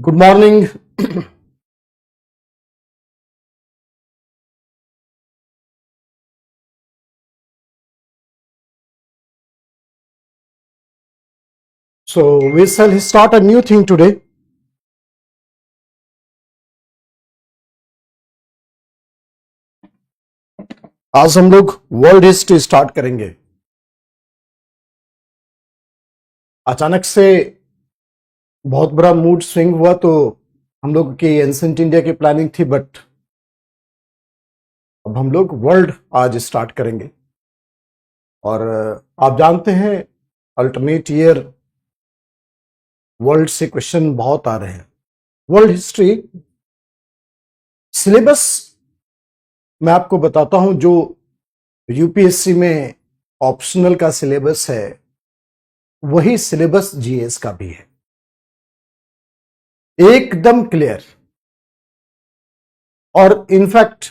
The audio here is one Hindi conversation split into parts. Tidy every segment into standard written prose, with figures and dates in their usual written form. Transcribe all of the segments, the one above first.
Good morning. So we shall start a new thing today. आज हम लोग वर्ल्ड हिस्ट्री स्टार्ट करेंगे। अचानक से बहुत बड़ा मूड स्विंग हुआ तो हम लोग की एंसेंट इंडिया की प्लानिंग थी, बट अब हम लोग वर्ल्ड आज स्टार्ट करेंगे। और आप जानते हैं अल्टरनेट ईयर वर्ल्ड से क्वेश्चन बहुत आ रहे हैं। वर्ल्ड हिस्ट्री सिलेबस मैं आपको बताता हूं, जो यूपीएससी में ऑप्शनल का सिलेबस है वही सिलेबस जीएस का भी है, एकदम क्लियर। और इनफैक्ट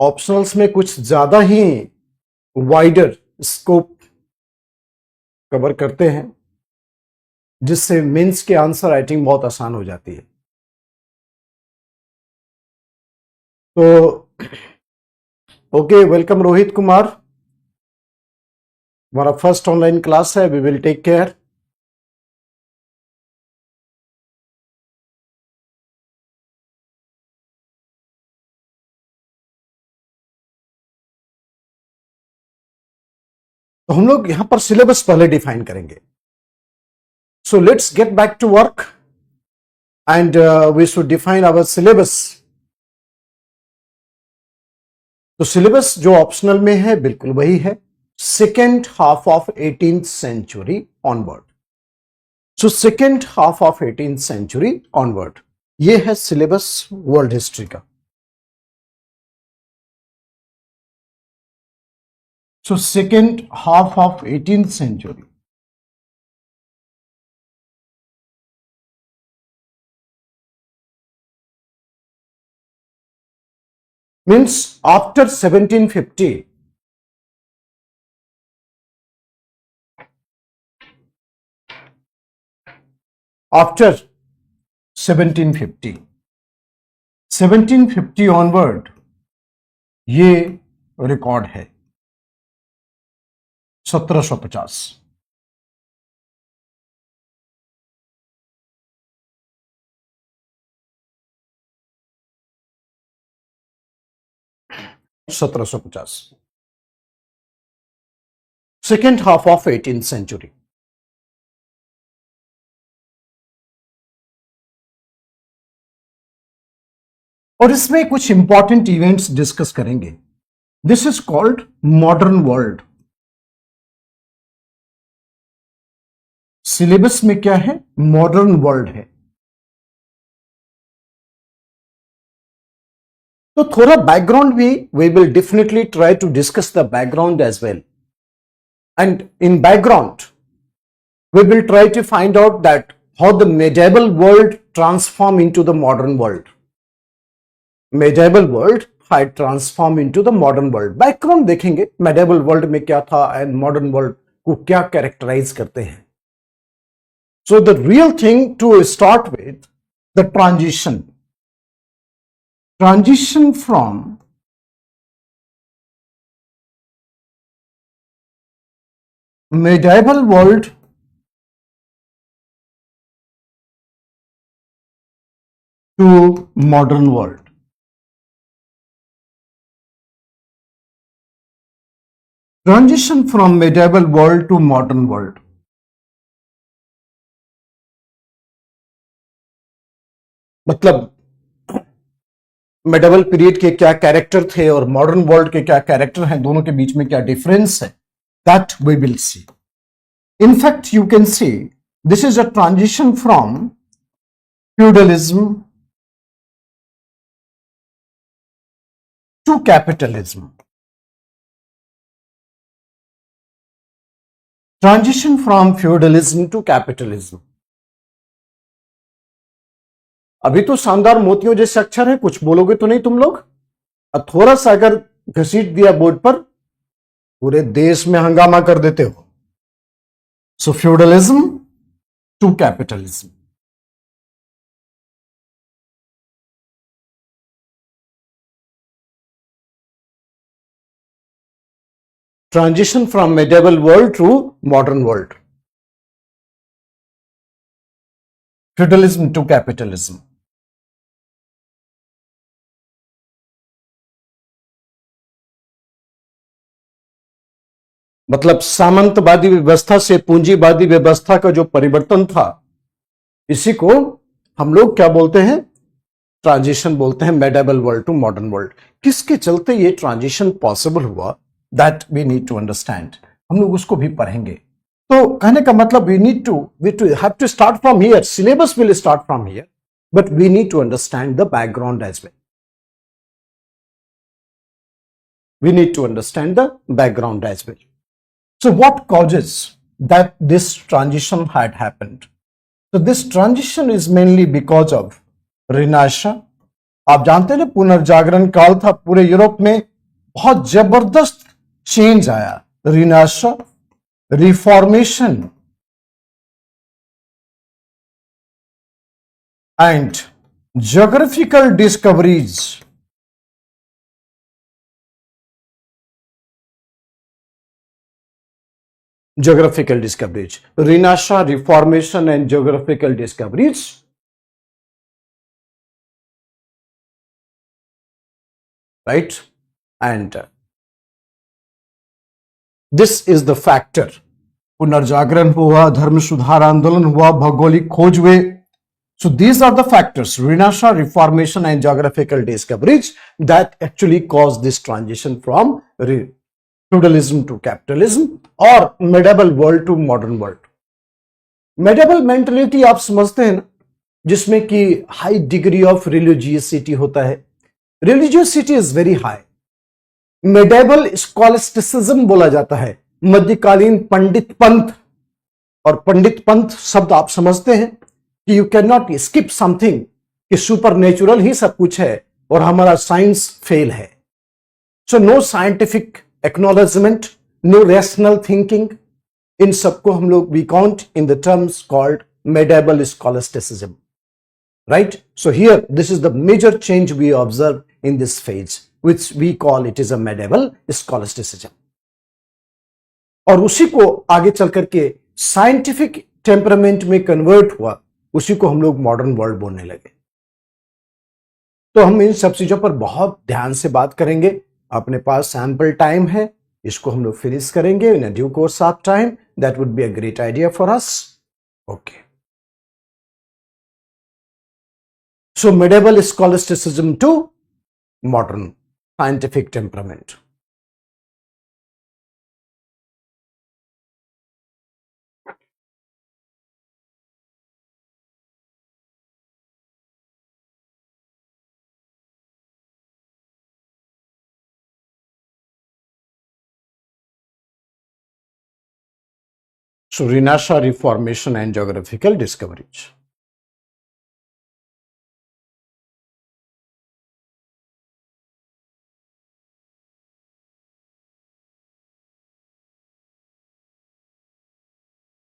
ऑप्शनल्स में कुछ ज्यादा ही वाइडर स्कोप कवर करते हैं, जिससे मेंस के आंसर राइटिंग बहुत आसान हो जाती है। तो ओके, वेलकम रोहित कुमार। हमारा फर्स्ट ऑनलाइन क्लास है, वी विल टेक केयर। तो हम लोग यहां पर सिलेबस पहले डिफाइन करेंगे। So let's get back to work and we should define our syllabus. तो सिलेबस जो ऑप्शनल में है बिल्कुल वही है, second half of 18th century onward. So second half of 18th century onward, ये है सिलेबस वर्ल्ड हिस्ट्री का। So second half of 18th century means after 1750। After 1750 onward ये रिकॉर्ड है। 1750 1750 second half of 18th century. और इसमें कुछ इंपॉर्टेंट इवेंट्स डिस्कस करेंगे। This is called modern world. Syllabus में क्या है? मॉडर्न वर्ल्ड है। तो थोड़ा बैकग्राउंड भी we will definitely try to discuss the background as well, and in background we will try to find out that how the medieval world transformed into the modern world. Medieval world had transformed into the modern world. Background देखेंगे medieval world में क्या था and modern world को क्या characterize करते हैं. So the real thing to start with, the transition from medieval world to modern world. Transition from medieval world to modern world. मतलब मेडिवल पीरियड के क्या कैरेक्टर थे और मॉडर्न वर्ल्ड के क्या कैरेक्टर हैं, दोनों के बीच में क्या डिफरेंस है, that we will see. In fact you can see this is a transition from feudalism to capitalism. Transition from feudalism to capitalism. अभी तो शानदार मोतियों जैसे अक्षर है, कुछ बोलोगे तो नहीं तुम लोग. और थोड़ा सा अगर घसीट दिया बोर्ड पर, पूरे देश में हंगामा कर देते हो. So feudalism to capitalism. transition from medieval world to modern world. Feudalism to capitalism. मतलब सामंतवादी व्यवस्था से पूंजीवादी व्यवस्था का जो परिवर्तन था, इसी को हम लोग क्या बोलते हैं, ट्रांजिशन बोलते हैं, medieval world to modern world. किसके चलते ये ट्रांजिशन पॉसिबल हुआ, that we need to understand. हम लोग उसको भी पढ़ेंगे। तो कहने का मतलब we have to start from here, syllabus will start from here, but we need to understand the background as well. We need to understand the background as well. So what causes that this transition had happened? So this transition is mainly because of Renaissance. आप जानते हैं ना, पुनर्जागरण काल था पूरे यूरोप में, बहुत जबरदस्त चेंज आया। Renaissance, reformation and geographical discoveries. Geographical discoveries, Renaissance, Reformation and geographical discoveries. Right? And this is the factor. पुनर्जागरण हुआ, धर्म सुधार आंदोलन हुआ, भौगोलिक खोज हुए. So these are the factors, Renaissance, Reformation and geographical discoveries, that actually caused this transition from feudalism to capitalism or medieval world to modern world. Medieval mentality आप समझते हैं ना, जिसमें कि हाई डिग्री ऑफ रिलीजियसिटी होता है। Religiosity is very high. Medieval स्कॉलस्टिसिज्म बोला जाता है, मध्यकालीन पंडित पंथ। और पंडित पंथ शब्द आप समझते हैं कि you can not skip something, कि सुपर नेचुरल ही सब कुछ है और हमारा साइंस फेल है। So no scientific acknowledgement, no rational thinking, इन सबको हम लोग we count in the terms called medieval scholasticism, right? So here this is the major change we observe in this phase, which we call it is a medieval scholasticism. और उसी को आगे चल करके साइंटिफिक टेम्परामेंट में कन्वर्ट हुआ, उसी को हम लोग मॉडर्न वर्ल्ड बोलने लगे। तो हम इन सब चीजों पर बहुत ध्यान से बात करेंगे। अपने पास सैंपल टाइम है, इसको हम लोग फिनिश करेंगे in due course of time. That would be a great idea for us. Okay, so medieval scholasticism to modern scientific temperament. So Renaissance, Reformation and geographical discoveries.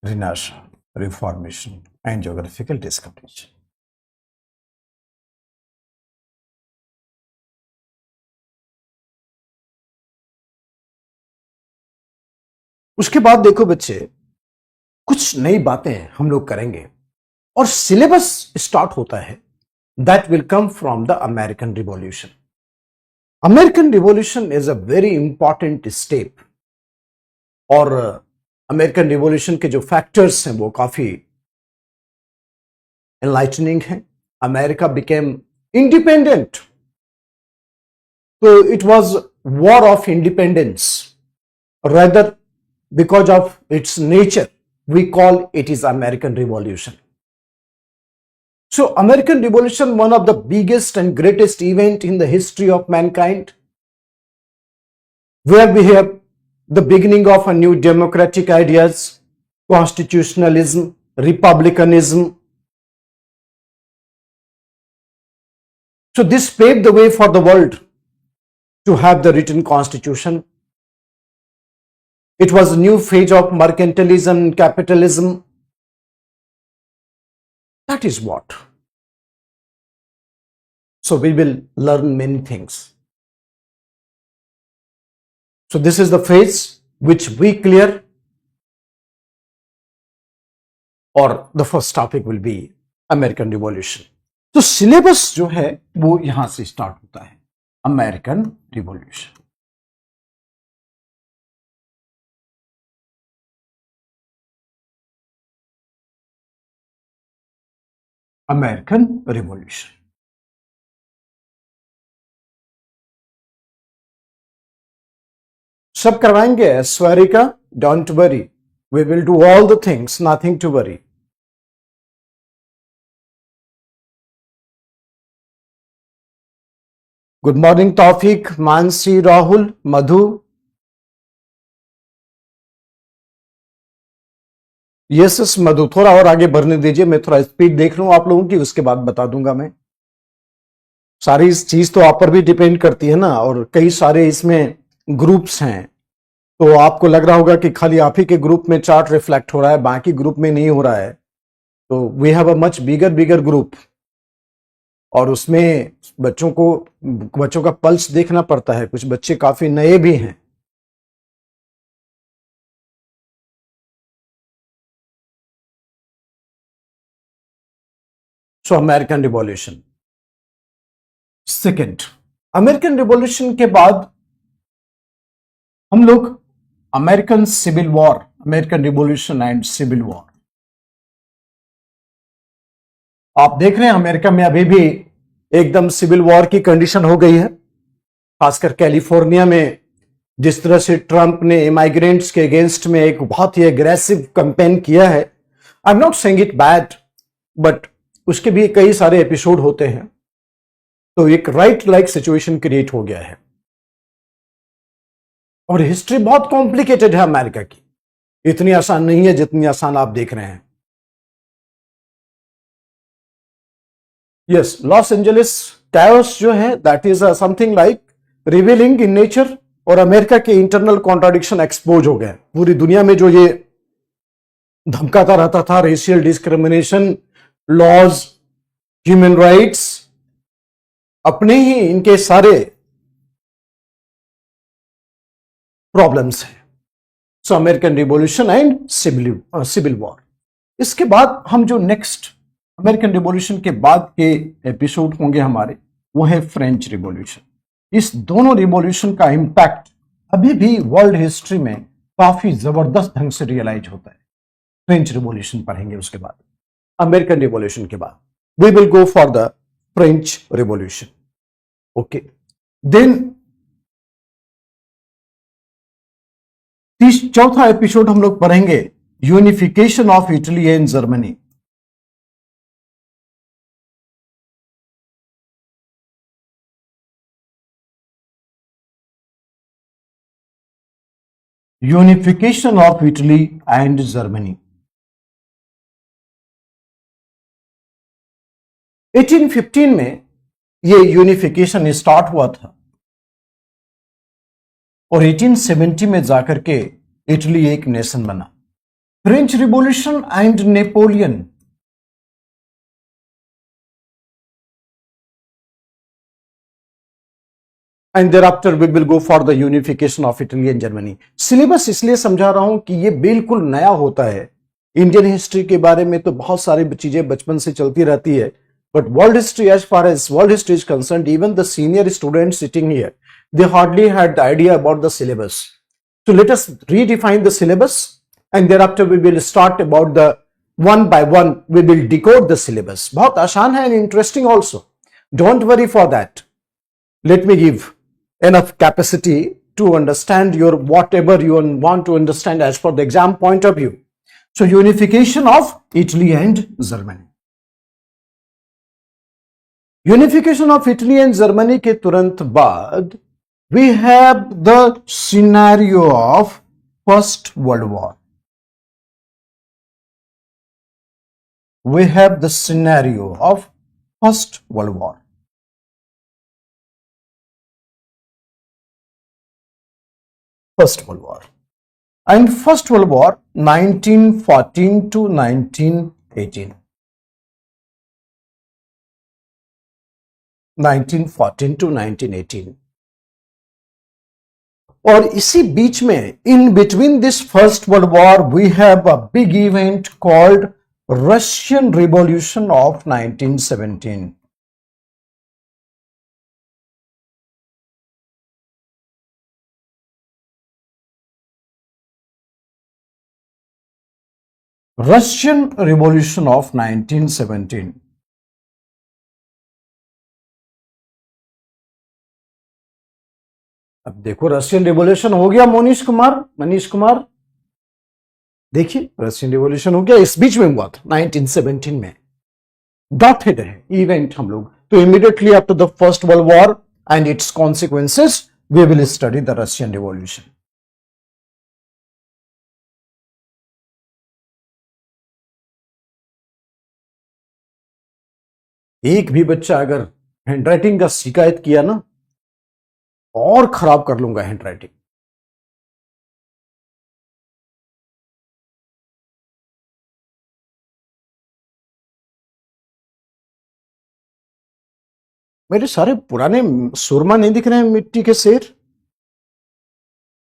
Renaissance, Reformation and geographical discoveries. उसके बाद देखो बच्चे, कुछ नई बातें हम लोग करेंगे और सिलेबस स्टार्ट होता है, that will come from the American revolution. American revolution is a very important step, और अमेरिकन रिवॉल्यूशन के जो फैक्टर्स हैं वो काफी एनलाइटनिंग हैं। अमेरिका बिकेम इंडिपेंडेंट, तो it was war of independence, rather because of its nature we call it is American Revolution. So American Revolution, one of the biggest and greatest event in the history of mankind, where we have the beginning of a new democratic ideas, constitutionalism, republicanism. So this paved the way for the world to have the written constitution. It was a new phase of mercantilism and capitalism. That is what. So we will learn many things. So this is the phase which we clear, or the first topic will be American Revolution. तो सिलेबस जो है वो यहां से स्टार्ट होता है, अमेरिकन रिवॉल्यूशन. American revolution. सब करवाएंगे Swarika, don't worry, we will do all the things, nothing to worry. Good morning Taufiq, Mansi, Rahul, Madhu. Yes Madhu, थोड़ा और आगे भरने दीजिए, मैं थोड़ा स्पीड देख लूं आप लोगों की, उसके बाद बता दूंगा मैं. सारी इस चीज तो आप पर भी डिपेंड करती है ना, और कई सारे इसमें ग्रुप्स हैं, तो आपको लग रहा होगा कि खाली आप ही के ग्रुप में चार्ट रिफ्लेक्ट हो रहा है, बाकी ग्रुप में नहीं हो रहा है. तो we have a much bigger group, और उसमें बच्चों का पल्स देखना पड़ता है. कुछ बच्चे काफी नए भी हैं. So American revolution. Second, American revolution के बाद हम लोग American civil war, American revolution and civil war. आप देख रहे हैं अमेरिका में अभी भी एकदम सिविल वॉर की कंडीशन हो गई है, खासकर कैलिफोर्निया में. जिस तरह से ट्रंप ने इमाइग्रेंट्स के अगेंस्ट में एक बहुत ही एग्रेसिव कैंपेन किया है, I am not saying it bad, but उसके भी कई सारे एपिसोड होते हैं, तो एक राइट लाइक सिचुएशन क्रिएट हो गया है. और हिस्ट्री बहुत कॉम्प्लिकेटेड है अमेरिका की, इतनी आसान नहीं है जितनी आसान आप देख रहे हैं. यस, लॉस एंजलिस कैओस जो है, that is something like revealing in nature, और अमेरिका के इंटरनल कॉन्ट्राडिक्शन एक्सपोज हो गए. पूरी दुनिया में जो ये धमकाता रहता था, racial discrimination, laws, human rights, अपने ही इनके सारे प्रॉब्लम्स हैं. So American revolution and civil war. इसके बाद हम जो नेक्स्ट अमेरिकन रिवॉल्यूशन के बाद के एपिसोड होंगे हमारे, वो है फ्रेंच रिवॉल्यूशन. इस दोनों रिवॉल्यूशन का इंपैक्ट अभी भी वर्ल्ड हिस्ट्री में काफी जबरदस्त ढंग से रियलाइज होता है. फ्रेंच रिवॉल्यूशन पढ़ेंगे, उसके बाद अमेरिकन रिवॉल्यूशन के बाद we will go for the French revolution. Okay, then चौथा एपिसोड हम लोग पढ़ेंगे unification of Italy and Germany. Unification of Italy and Germany. 1815 में ये यूनिफिकेशन स्टार्ट हुआ था, और 1870 में जाकर के इटली एक नेशन बना. French revolution and Napoleon. And thereafter we will go for the unification of Italy and Germany. Syllabus इसलिए समझा रहा हूं कि ये बिल्कुल नया होता है. इंडियन हिस्ट्री के बारे में तो बहुत सारी चीजें बचपन से चलती रहती है, but world history, as far as world history is concerned, even the senior students sitting here, they hardly had the idea about the syllabus. So let us redefine the syllabus, and thereafter we will start about the one by one, we will decode the syllabus. बहुत आसान है and interesting also. Don't worry for that. Let me give enough capacity to understand your whatever you want to understand as per the exam point of view. So unification of Italy and Germany. Unification of Italy and Germany के तुरंत बाद we have the scenario of First World War. We have the scenario of First World War. First World War. And First World War 1914 to 1918. 1914 to 1918. और इसी बीच में in between this first world war we have a big event called Russian revolution of 1917. Russian revolution of 1917. अब देखो रशियन रिवॉल्यूशन हो गया मनीष कुमार देखिए रशियन रिवॉल्यूशन हो गया, इस बीच में हुआ था 1917 में, डॉटेड है इवेंट हम लोग. तो immediately after the first world war and its consequences we will study the Russian revolution. एक भी बच्चा अगर हैंडराइटिंग का शिकायत किया ना, और खराब कर लूंगा हैंडराइटिंग. मेरे सारे पुराने सुरमा नहीं दिख रहे हैं, मिट्टी के शेर.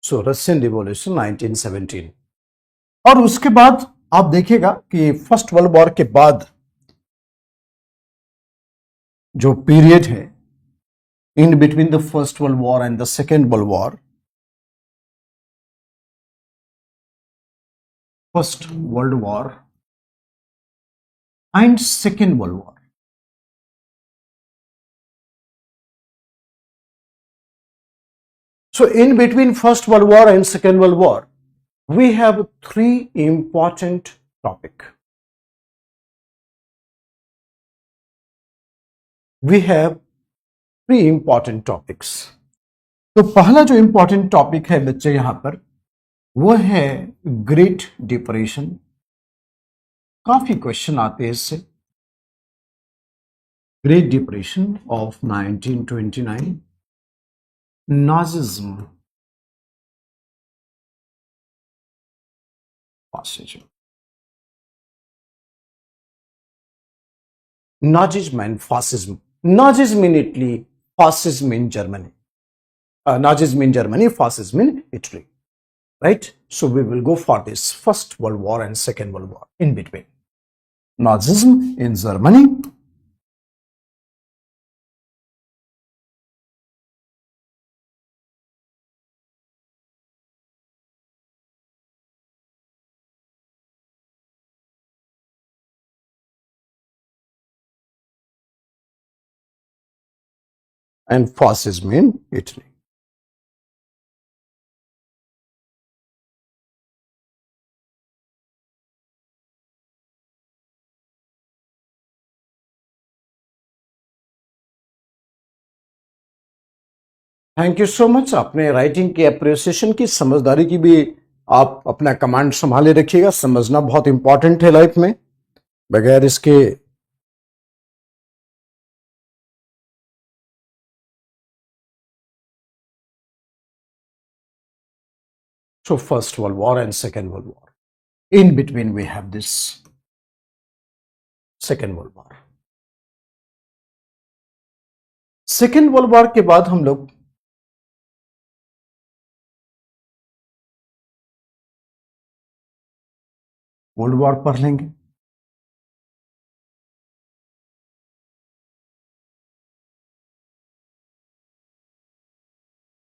सो रशियन रिवॉल्यूशन 1917. और उसके बाद आप देखिएगा कि फर्स्ट वर्ल्ड वॉर के बाद जो पीरियड है in between the first world war and the second world war, first world war and second world war. So in between First World War and Second World War, we have three important topics. We have three important topics. तो पहला जो इंपॉर्टेंट टॉपिक है बच्चे यहां पर वो है ग्रेट डिप्रेशन. काफी क्वेश्चन आते हैं इससे. Great depression of 1929, Nazism, fascism. Nazism and fascism. Nazism in Italy, fascism in Germany. Nazism in Germany, fascism in Italy. Right? So we will go for this First World War and Second World War in between. Nazism in Germany. And fascism in Italy. Thank you so much. अपने राइटिंग की अप्रिसिएशन की, समझदारी की भी आप अपना कमांड संभाले रखिएगा. समझना बहुत इंपॉर्टेंट है लाइफ में. बगैर इसके So First World War and Second World War. In between we have this Second World War. Second world war के बाद हम लोग वर्ल्ड वॉर पढ़ लेंगे.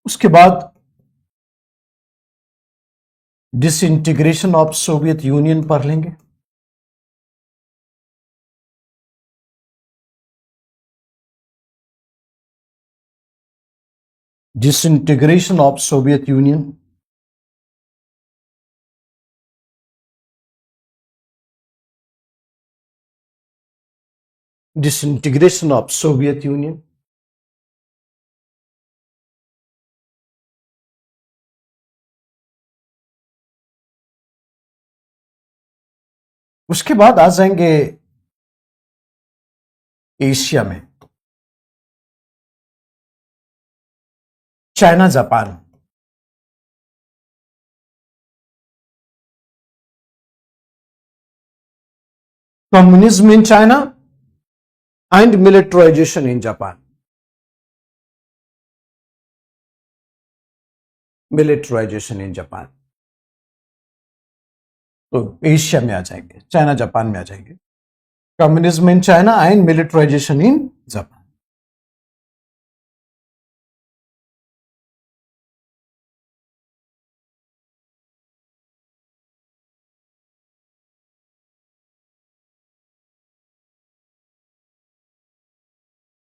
उसके बाद डिसइंटीग्रेशन ऑफ सोवियत यूनियन पढ़ लेंगे. Disintegration of Soviet union. Disintegration of Soviet union. उसके बाद आ जाएंगे एशिया में China Japan. Communism in China and militarisation in Japan. Militarisation in Japan. तो एशिया में आ जाएंगे, चाइना जापान में आ जाएंगे। Communism in China and militarisation in Japan.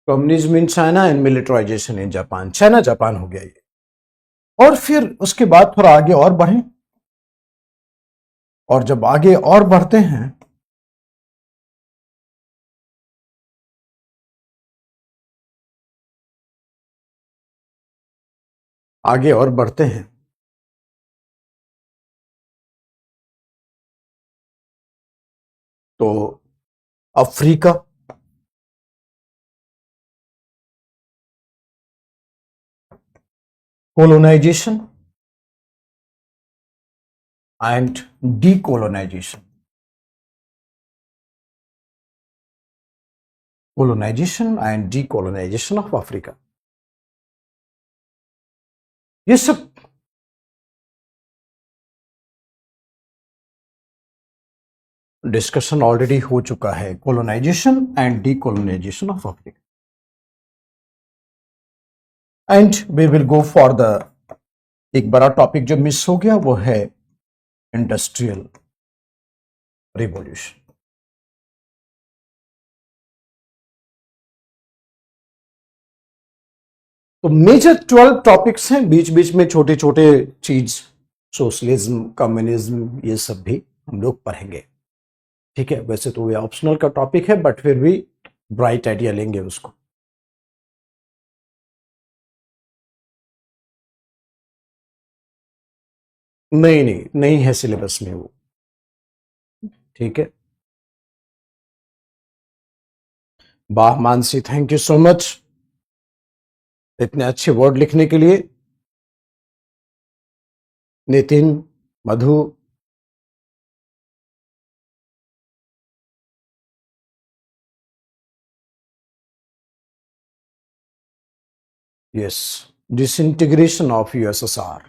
Communism in China and militarisation in Japan, China Japan हो गया ये। और फिर उसके बाद थोड़ा आगे और बढ़ें, और जब आगे और बढ़ते हैं आगे और बढ़ते हैं तो Africa, colonisation and decolonisation, colonisation and decolonisation of Africa. ये सब डिस्कशन ऑलरेडी हो चुका है, colonisation and decolonisation of Africa. And we will go for the, एक बड़ा टॉपिक जो मिस हो गया वो है इंडस्ट्रियल रिवॉल्यूशन। तो मेजर 12 टॉपिक्स हैं, बीच बीच में छोटे छोटे चीज, सोशलिज्म, कम्युनिज्म, ये सब भी हम लोग पढ़ेंगे। ठीक है, वैसे तो ये ऑप्शनल का टॉपिक है, बट फिर भी ब्राइट आइडिया लेंगे उसको। नहीं नहीं, नहीं है सिलेबस में वो। ठीक है, वाह Mansi, thank you so much इतने अच्छे वर्ड लिखने के लिए। Nitin, Madhu, yes, disintegration of USSR,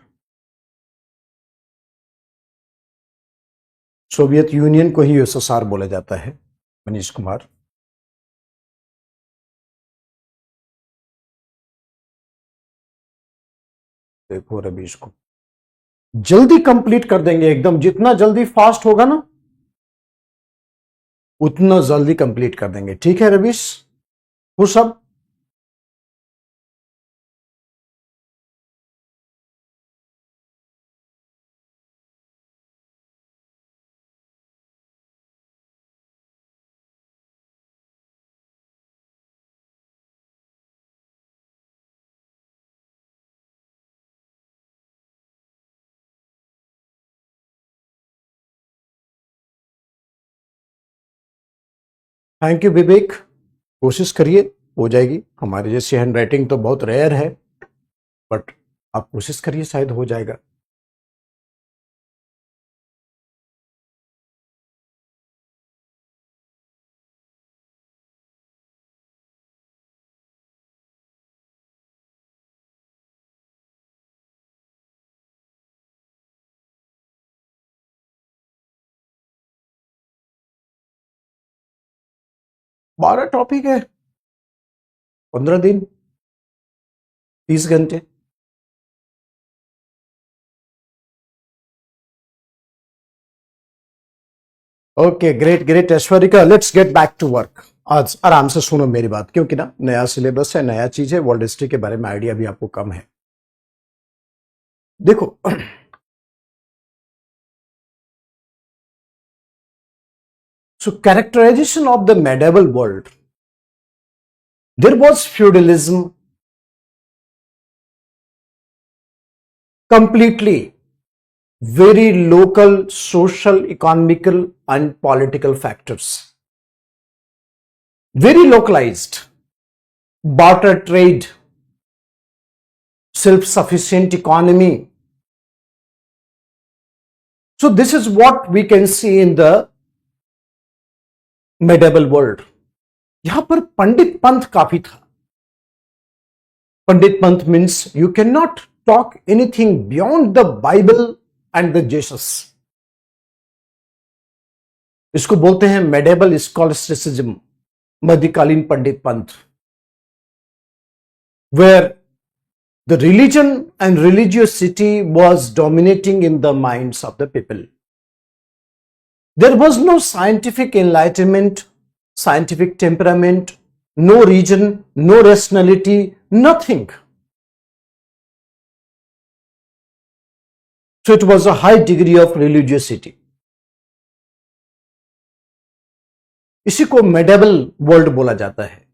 Soviet Union को ही यूएसएसआर बोला जाता है। मनीष कुमार, देखो रवीश को जल्दी कंप्लीट कर देंगे एकदम, जितना जल्दी फास्ट होगा ना उतना जल्दी कंप्लीट कर देंगे। ठीक है रवीश, वो सब थैंक यू विवेक, कोशिश करिए हो जाएगी। हमारे जैसी हैंड राइटिंग तो बहुत रेयर है, बट आप कोशिश करिए, शायद हो जाएगा। बारह टॉपिक है, 15 दिन, 30 घंटे। Okay, great great Aishwarya, let's get back to work. आज आराम से सुनो मेरी बात, क्योंकि ना नया सिलेबस है, नया चीज है, वर्ल्ड हिस्ट्री के बारे में आइडिया भी आपको कम है। देखो so characterization of the medieval world, there was feudalism, completely very local social, economical and political factors, very localized, barter trade, self-sufficient economy. So this is what we can see in the medieval world. यहां पर पंडित पंथ काफी था। पंडित पंथ means you can not talk anything beyond the Bible and the Jesus. इसको बोलते हैं मेडिवल स्कॉलस्टिसिज्म, मध्यकालीन पंडित पंथ, where the religion and religiosity was dominating in the minds of the people. There was no scientific enlightenment, scientific temperament, no reason, no rationality, nothing. So it was a high degree of religiosity. इसी को मेडिवल वर्ल्ड बोला जाता है.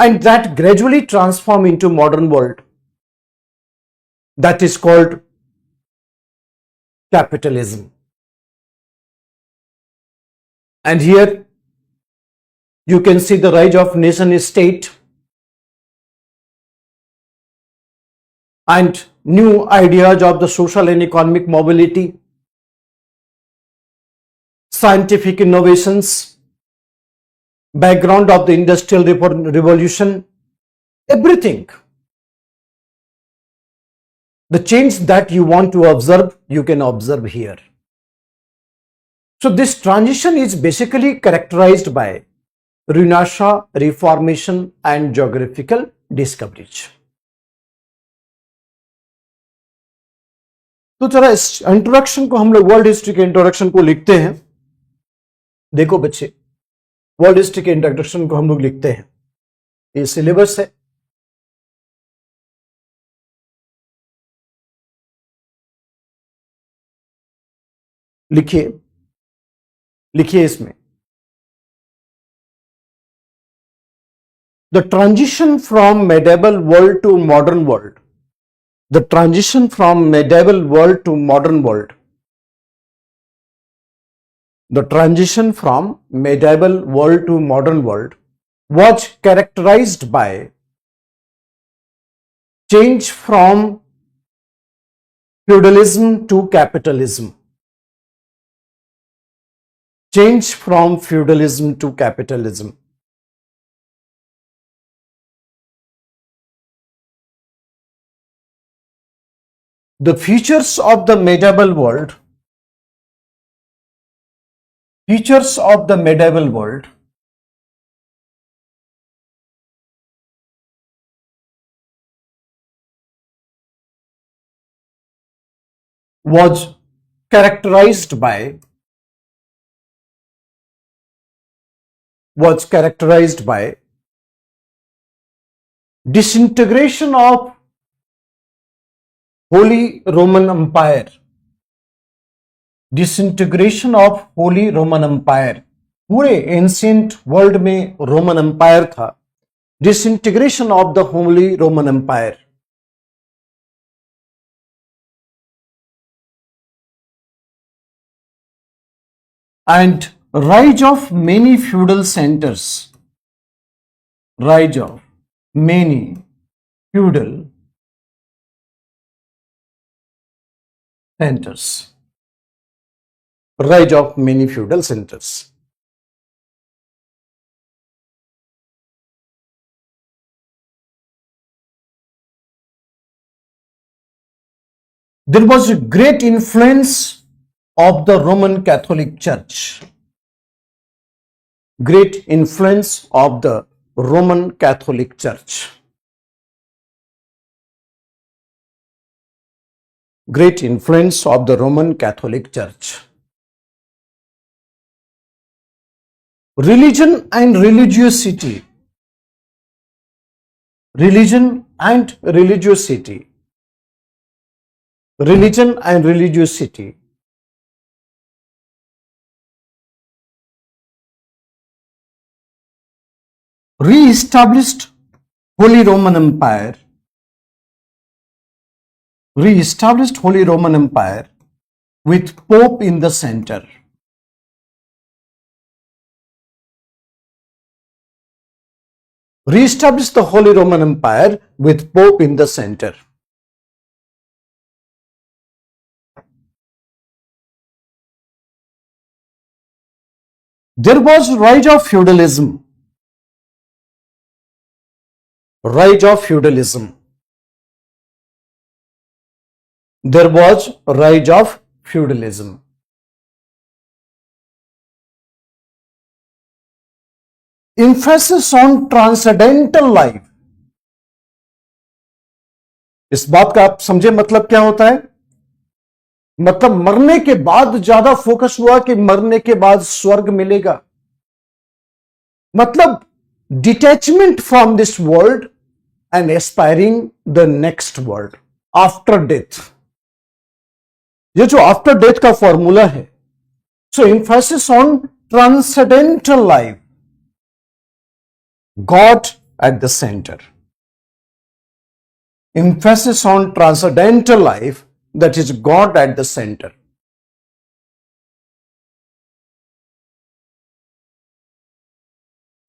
And that gradually transformed into modern world that is called capitalism. And here you can see the rise of nation state and new ideas of the social and economic mobility, scientific innovations, background of the industrial revolution, everything. The change that you want to observe, you can observe here. So this transition is basically characterized by Renaissance, Reformation and geographical discoveries. तो जरा इस इंट्रोडक्शन को हम लोग वर्ल्ड हिस्ट्री के इंट्रोडक्शन को लिखते हैं. देखो बच्चे, वर्ल्ड हिस्ट्री के इंट्रोडक्शन को हम लोग लिखते हैं. ये सिलेबस है. लिखिए लिखिए इसमें. The transition from medieval world to modern world. The transition from medieval world to modern world. The transition from medieval world to modern world was characterized by change from feudalism to capitalism. Change from feudalism to capitalism. The features of the medieval world, features of the medieval world was characterized by disintegration of Holy Roman Empire. Disintegration of Holy Roman Empire. पूरे एंशिएंट वर्ल्ड में रोमन एम्पायर था. Disintegration of the Holy Roman Empire. And rise of many feudal centers. Rise of many feudal centers. Rise of many feudal centers. There was a great influence of the Roman Catholic Church. Great influence of the Roman Catholic Church. Great influence of the Roman Catholic Church. Religion and religiosity. Religion and religiosity. Religion and religiosity. Re-established Holy Roman Empire. Re-established Holy Roman Empire with Pope in the center. Re-established the Holy Roman Empire with Pope in the center. There was rise of feudalism. rise of feudalism. There was rise of feudalism. Emphasis on transcendental life. इस बात का आप समझे मतलब क्या होता है? मतलब मरने के बाद ज्यादा फोकस हुआ कि मरने के बाद स्वर्ग मिलेगा. मतलब detachment from this world and aspiring the next world after death. ये जो आफ्टर डेथ का फॉर्मूला है, so emphasis on transcendental life, God at the centre. Emphasis on transcendental life, that is God at the center.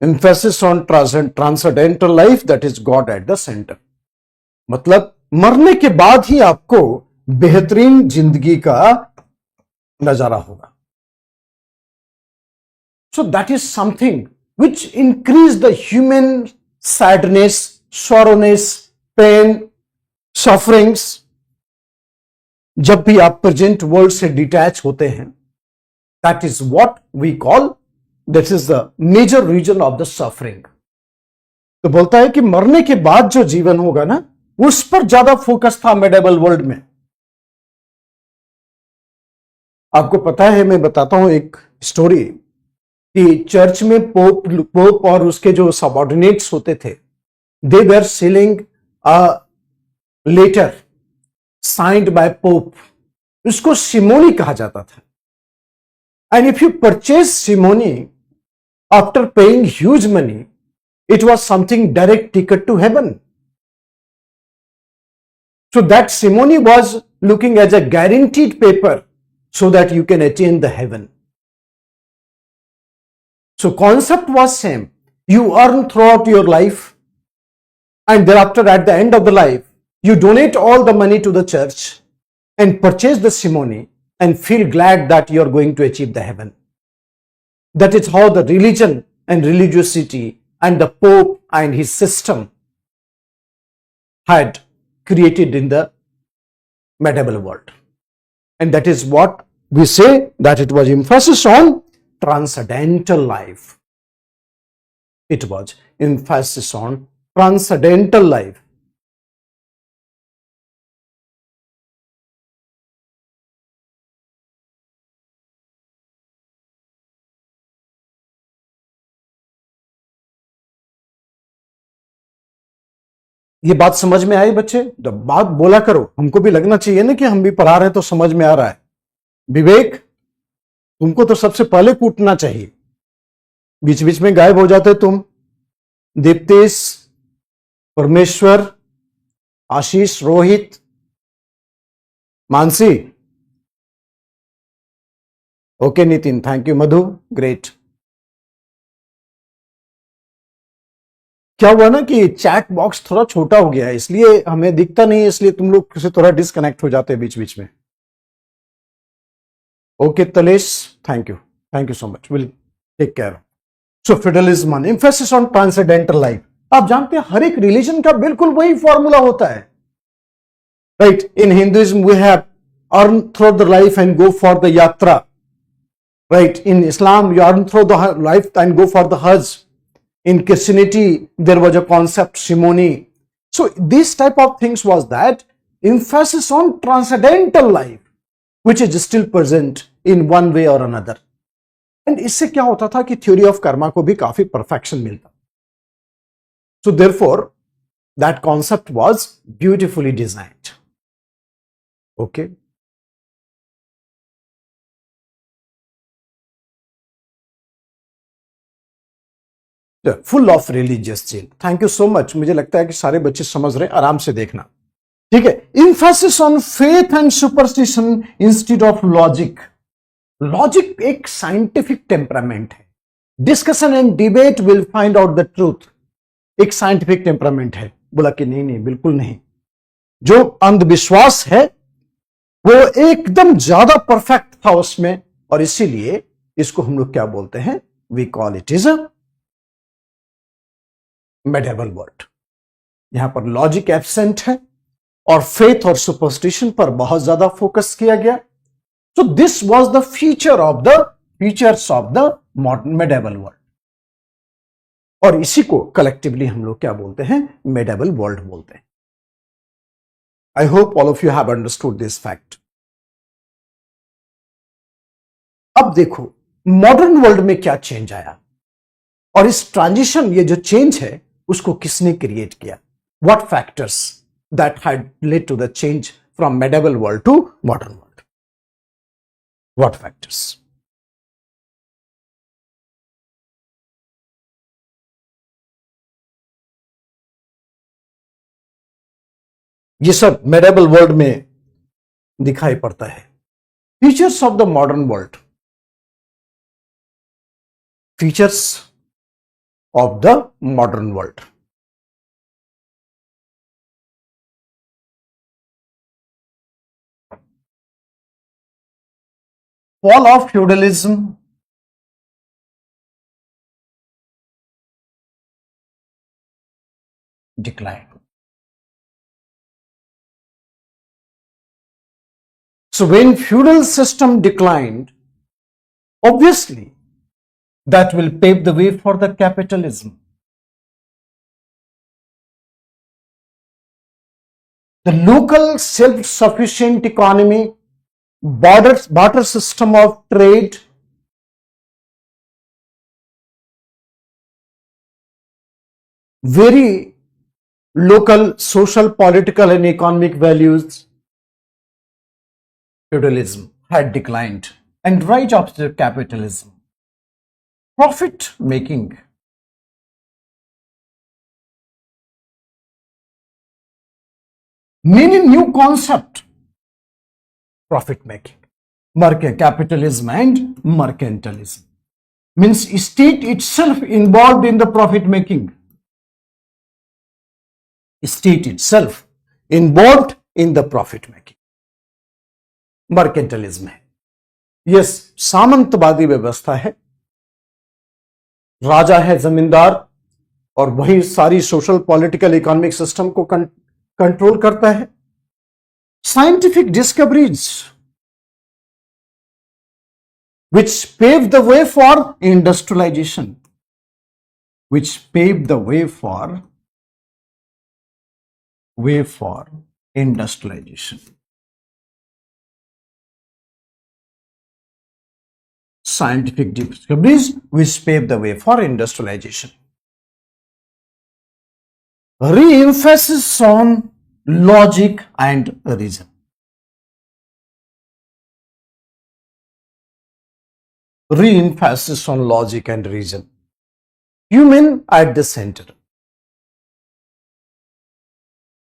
Emphasis on transcendental life, that is God at the center. मतलब मरने के बाद ही आपको बेहतरीन जिंदगी का नजारा होगा. So that is something which increase the human sadness, sorrowness, pain, sufferings. जब भी आप प्रेजेंट वर्ल्ड से डिटैच होते हैं, that is what we call, this is the major reason of the suffering. तो बोलता है कि मरने के बाद जो जीवन होगा ना, उस पर ज्यादा फोकस था मेडिवल वर्ल्ड में. आपको पता है, मैं बताता हूं एक स्टोरी कि चर्च में पोप और उसके जो सबऑर्डिनेट्स होते थे, they were sealing a letter signed by Pope. उसको सिमोनी कहा जाता था. And if you purchase simony after paying huge money, it was something direct ticket to heaven. So that simony was looking as a guaranteed paper so that you can attain the heaven. So concept was same. You earn throughout your life, and thereafter at the end of the life you donate all the money to the church and purchase the simony and feel glad that you are going to achieve the heaven. That is how the religion and religiosity and the pope and his system had created in the medieval world. And that is what we say, that it was emphasis on transcendental life. It was emphasis on transcendental life. ये बात समझ में आई बच्चे? जब बात बोला करो, हमको भी लगना चाहिए ना कि हम भी पढ़ा रहे हैं तो समझ में आ रहा है. विवेक, तुमको तो सबसे पहले कूटना चाहिए, बीच बीच में गायब हो जाते तुम. Diptish, Parmeshwar, Ashish, Rohit, Mansi, okay. Nitin, thank you. Madhu, great. क्या हुआ ना कि चैट बॉक्स थोड़ा छोटा हो गया है, इसलिए हमें दिखता नहीं है, इसलिए तुम लोग से थोड़ा डिस्कनेक्ट हो जाते हैं बीच बीच में. Okay Talesh, thank you so much. Will take care. So federalism, emphasis on transcendental life. आप जानते हैं हर एक रिलीजन का बिल्कुल वही फॉर्मूला होता है, right? In Hinduism we have earn through the life and go for the yatra, right? In Islam you earn through the life and go for the Hajj. In Christianity, there was a concept simony. So this type of things was that emphasis on transcendental life, which is still present in one way or another. And इससे क्या होता था कि theory of karma को भी काफी perfection मिलता. So therefore, that concept was beautifully designed. Okay. Full of religious chain. Thank you so much. मुझे लगता है कि सारे बच्चे समझ रहे हैं, आराम से देखना, ठीक है? Emphasis on faith and superstition instead of logic. Logic एक साइंटिफिक टेम्परामेंट है. Discussion and debate will find out the truth. एक साइंटिफिक टेम्परामेंट है. बोला कि नहीं नहीं, बिल्कुल नहीं. जो अंधविश्वास है वो एकदम ज्यादा परफेक्ट था उसमें, और इसीलिए इसको हम लोग क्या बोलते हैं? We call it is a medieval world. यहां पर लॉजिक एब्सेंट है और फेथ और सुपरस्टिशन पर बहुत ज्यादा फोकस किया गया। So this was the features of the modern medieval world, और इसी को कलेक्टिवली हम लोग क्या बोलते हैं, मेडिवल वर्ल्ड बोलते हैं। I hope all of you have understood this fact. अब देखो मॉडर्न वर्ल्ड में क्या चेंज आया, और इस ट्रांजिशन, ये जो चेंज है उसको किसने क्रिएट किया, what factors that had led to the change from medieval world to modern world, what factors. ये सब मेडिवल वर्ल्ड में दिखाई पड़ता है। Features of the modern world, features of the modern world. Fall of feudalism, decline. So when feudal system declined, obviously that will pave the way for the capitalism. The local self-sufficient economy, barter system of trade, very local social, political and economic values, feudalism had declined, and rise of the capitalism, profit making. Many new concept, profit making, capitalism and mercantilism, means state itself involved in the profit making, state itself involved in the profit making, mercantilism है, यह सामंतवादी व्यवस्था है, राजा है जमींदार और वही सारी सोशल पॉलिटिकल इकोनॉमिक सिस्टम को कंट्रोल करता है। Scientific discoveries which paved the way for industrialization, which paved the way for industrialization. Scientific discoveries which paved the way for industrialization. Re-emphasis on logic and reason. Re-emphasis on logic and reason. Human at the center.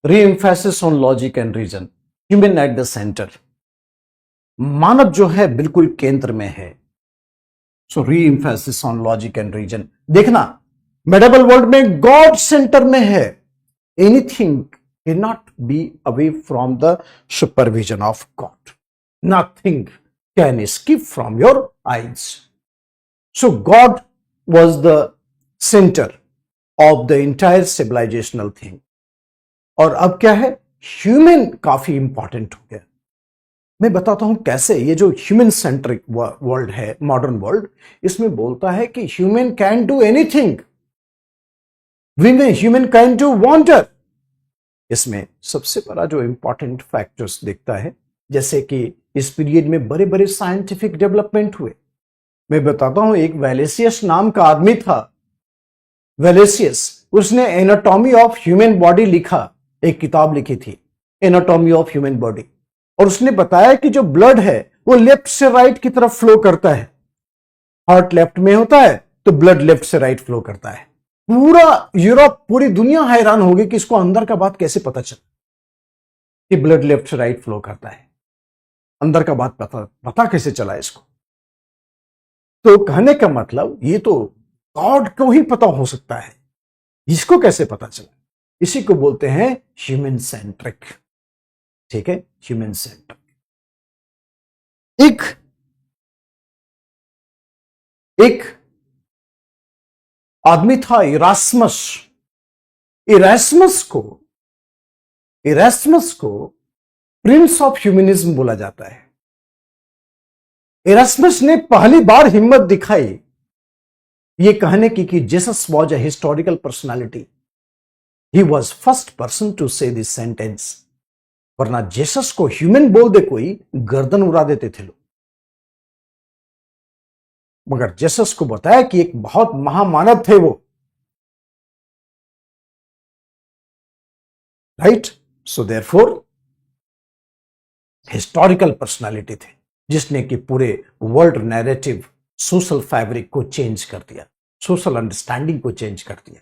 Re-emphasis on logic and reason. Human at the center. मानव जो है बिल्कुल केंद्र में है. So re-emphasis on logic and reason. देखना मेडिवल वर्ल्ड में गॉड सेंटर में है. Anything cannot be away from the supervision of God. Nothing can escape from your eyes. So God was the center of the entire civilizational thing. और अब क्या है, ह्यूमन काफी इंपॉर्टेंट हो गया. मैं बताता हूं कैसे. ये जो ह्यूमन सेंट्रिक वर्ल्ड है, मॉडर्न वर्ल्ड, इसमें बोलता है कि human can do anything, human can do wonder. इसमें सबसे बड़ा जो इंपॉर्टेंट फैक्टर्स दिखता है, जैसे कि इस पीरियड में बड़े बड़े साइंटिफिक डेवलपमेंट हुए. मैं बताता हूं, एक वेलेसियस नाम का आदमी था. वेलेसियस, उसने एनाटॉमी ऑफ ह्यूमन बॉडी लिखा, एक किताब लिखी थी एनाटॉमी ऑफ ह्यूमन बॉडी, और उसने बताया कि जो ब्लड है वो लेफ्ट से राइट की तरफ फ्लो करता है. हार्ट लेफ्ट में होता है तो ब्लड लेफ्ट से राइट फ्लो करता है. पूरा यूरोप, पूरी दुनिया हैरान होगी कि इसको अंदर का बात कैसे पता चला कि ब्लड लेफ्ट से राइट फ्लो करता है. अंदर का बात पता कैसे चला इसको. तो कहने का मतलब ये तो गॉड को ही पता हो सकता है, इसको कैसे पता चला. इसी को बोलते हैं ह्यूमन सेंट्रिक. ठीक है, ह्यूमन सेंट्रिक. एक आदमी था इरास्मस. इरास्मस को प्रिंस ऑफ ह्यूमनिज्म बोला जाता है। इरास्मस ने पहली बार हिम्मत दिखाई ये कहने की कि Jesus was a historical personality. He was first person to say this sentence. वरना जीसस को ह्यूमन बोल दे कोई, गर्दन उड़ा देते थे लोग। मगर जीसस को बताया कि एक बहुत महामानव थे वो, right. So therefore historical personality थे, जिसने कि पूरे वर्ल्ड नैरेटिव, सोशल फैब्रिक को चेंज कर दिया, सोशल अंडरस्टैंडिंग को चेंज कर दिया।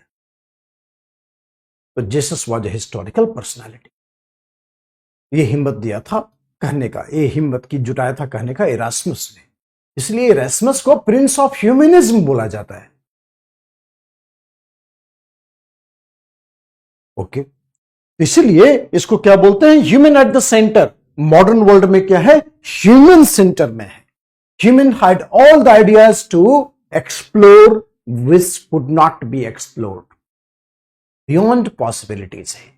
तो Jesus was a historical personality. ये हिम्मत दिया था कहने का, ये हिम्मत की जुटाया था कहने का इरास्मस ने। इसलिए इरास्मस को प्रिंस ऑफ ह्यूमनिज्म बोला जाता है। ओके, इसलिए इसको क्या बोलते हैं? Human at the centre. Modern world में क्या है? ह्यूमन सेंटर में है। Human had all the ideas to explore which could not be explored, beyond possibilities है।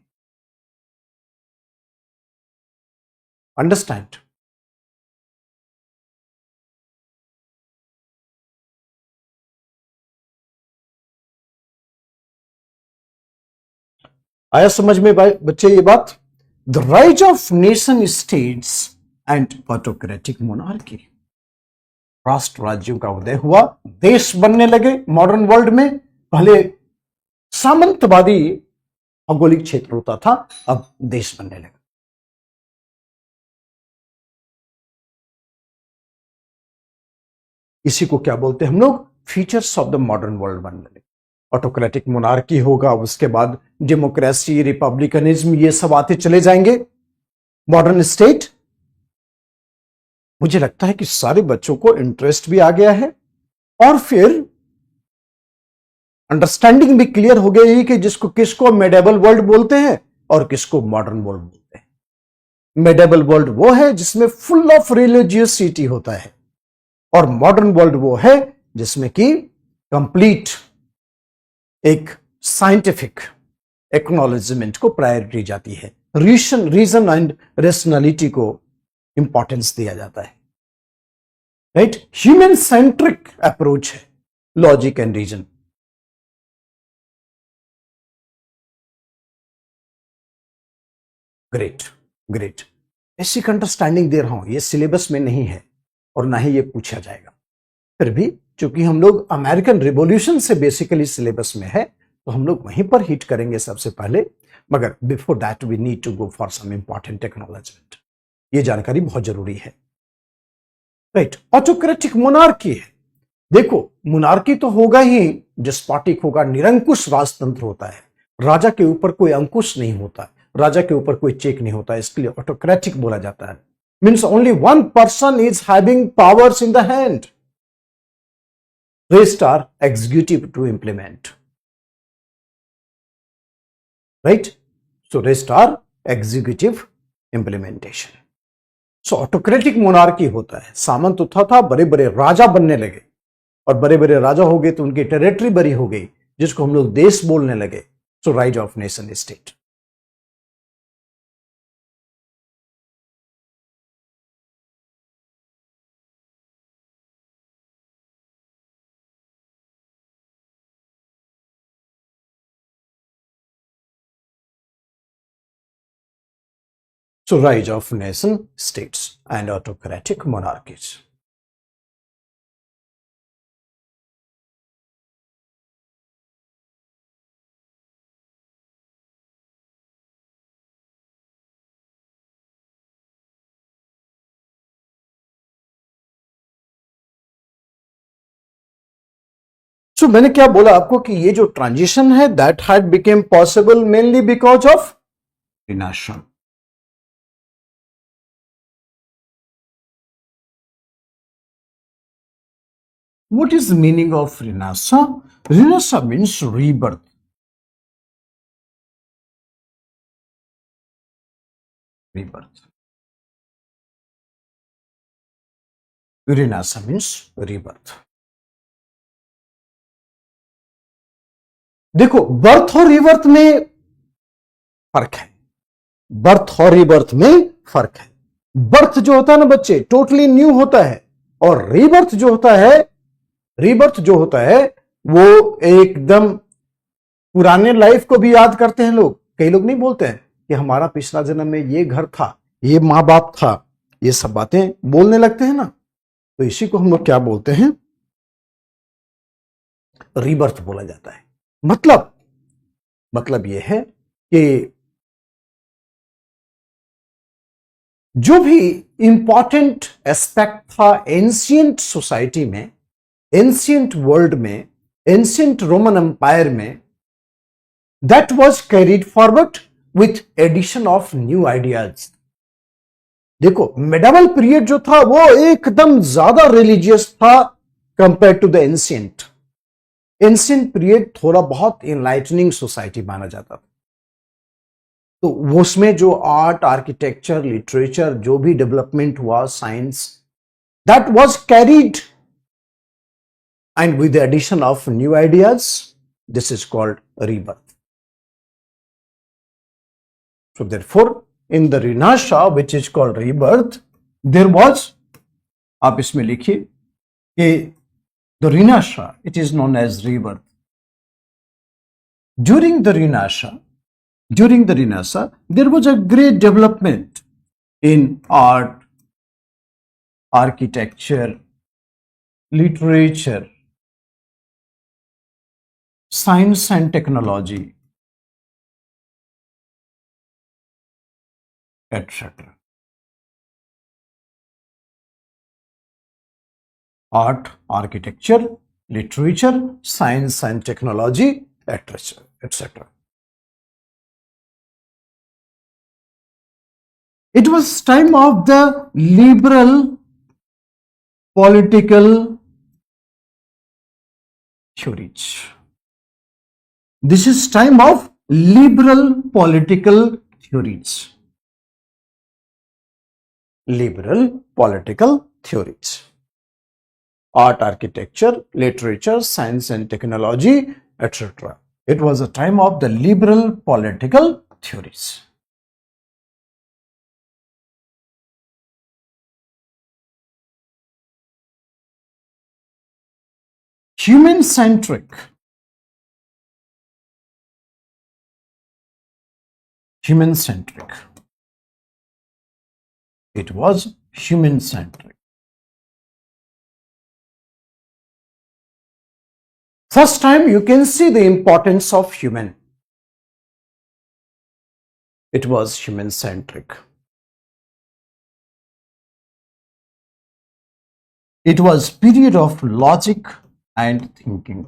अंडरस्टैंड? आया समझ में बच्चे ये बात? The rise of nation states and autocratic monarchy. राष्ट्र राज्यों का उदय हुआ, देश बनने लगे मॉडर्न वर्ल्ड में। पहले सामंतवादी भौगोलिक क्षेत्र होता था, अब देश बनने लगा। इसी को क्या बोलते हैं हम लोग? Features of the modern world बनने लगे। ऑटोक्रेटिक मोनार्की होगा, उसके बाद डेमोक्रेसी, रिपब्लिकनिज्म, ये सब आते चले जाएंगे। मॉडर्न स्टेट, मुझे लगता है कि सारे बच्चों को इंटरेस्ट भी आ गया है और फिर अंडरस्टैंडिंग भी क्लियर हो गई है कि जिसको किसको मेडिवल वर्ल्ड बोलते हैं और किसको मॉडर्न वर्ल्ड बोलते हैं। मेडिवल वर्ल्ड वो है जिसमें फुल ऑफ रिलीजियसिटी होता है, और मॉडर्न वर्ल्ड वो है जिसमें कि कंप्लीट एक साइंटिफिक एक्नॉलेजमेंट को प्रायोरिटी जाती है, रीजन एंड रेशनलिटी को इंपॉर्टेंस दिया जाता है, राइट। ह्यूमन सेंट्रिक अप्रोच है, logic and reason. Great great, basic understanding दे रहा हूं। ये सिलेबस में नहीं है और ना ही ये पूछा जाएगा। फिर भी चूंकि हम लोग अमेरिकन रिवॉल्यूशन से बेसिकली सिलेबस में है, तो हम लोग वहीं पर हिट करेंगे सबसे पहले। मगर before that we need to go for some important acknowledgement. ये जानकारी बहुत जरूरी है, राइट। ऑटोक्रेटिक मोनार्की है। देखो, मोनार्की तो होगा ही, डिस्पोटिक होगा, निरंकुश राजतंत्र होता है। राजा के ऊपर कोई अंकुश नहीं होता, राजा के ऊपर कोई चेक नहीं होता, इसके लिए ऑटोक्रेटिक बोला जाता है। Means only one person is having powers in the hand, rest are executive to implement, right? So rest are executive implementation. So autocratic monarchy होता है, सामंत उठा था, बड़े बड़े राजा बनने लगे, और बड़े बड़े राजा हो गए तो उनकी टेरिटरी बड़ी हो गई, जिसको हम लोग देश बोलने लगे। So rise of nation state. So rise of nation states and autocratic monarchies. So मैंने क्या बोला आपको कि ये जो ट्रांजिशन है, that had became possible mainly because of renaissance. What is the meaning of Rinasa? Rinasa means rebirth. Rebirth. Rinasa means rebirth. देखो, बर्थ और रिबर्थ में फर्क है, बर्थ और रीबर्थ में फर्क है। बर्थ जो होता है ना बच्चे, टोटली न्यू होता है, और रीबर्थ जो होता है, रीबर्थ जो होता है वो एकदम पुराने लाइफ को भी याद करते हैं लोग। कई लोग नहीं बोलते हैं कि हमारा पिछला जन्म में ये घर था, ये माँ बाप था, ये सब बातें बोलने लगते हैं ना, तो इसी को हम लोग क्या बोलते हैं, रीबर्थ बोला जाता है। मतलब यह है कि जो भी इंपॉर्टेंट एस्पेक्ट था एंशियंट सोसाइटी में, एंशियंट वर्ल्ड में, एंशियंट रोमन एम्पायर में, that was carried forward with addition of new ideas. देखो, मेडिवल पीरियड जो था वो एकदम ज्यादा रिलीजियस था compare to the ancient. Ancient period थोड़ा बहुत इनलाइटनिंग सोसाइटी माना जाता था, तो उसमें जो आर्ट, आर्किटेक्चर, लिटरेचर, जो भी डेवलपमेंट हुआ, science, that was carried and with the addition of new ideas, this is called rebirth. So therefore, in the Rinasha, which is called rebirth, there was, आप इसमें लिखिए कि the Rinasha, it is known as rebirth. During the Rinasha, there was a great development in art, architecture, literature, science and technology, etc. Art, architecture, literature, science and technology, etc. It was time of the liberal political theories. This is time of liberal political theories. Liberal political theories. Art, architecture, literature, science and technology, etc. It was a time of the liberal political theories. Human-centric. It was human-centric. First time you can see the importance of human. It was human-centric. It was period of logic and thinking.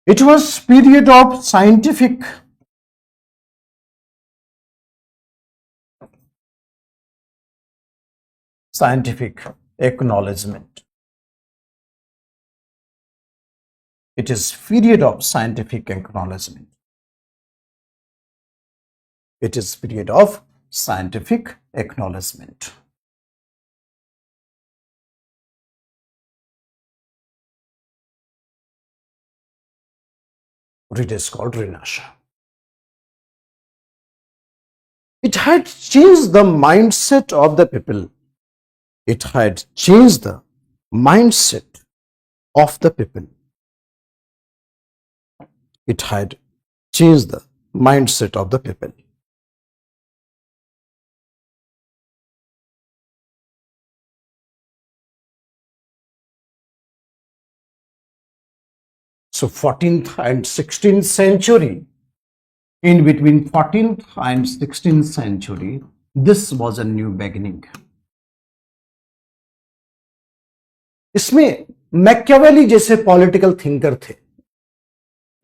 It was period of scientific acknowledgement. It is period of scientific acknowledgement. It is period of scientific acknowledgement. It is called Rinasha. It had changed the mindset of the people. It had changed the mindset of the people. It had changed the mindset of the people. So 14th and 16th century, in between 14th and 16th century, this was a new beginning. इसमें मैकियावेली जैसे पॉलिटिकल थिंकर थे।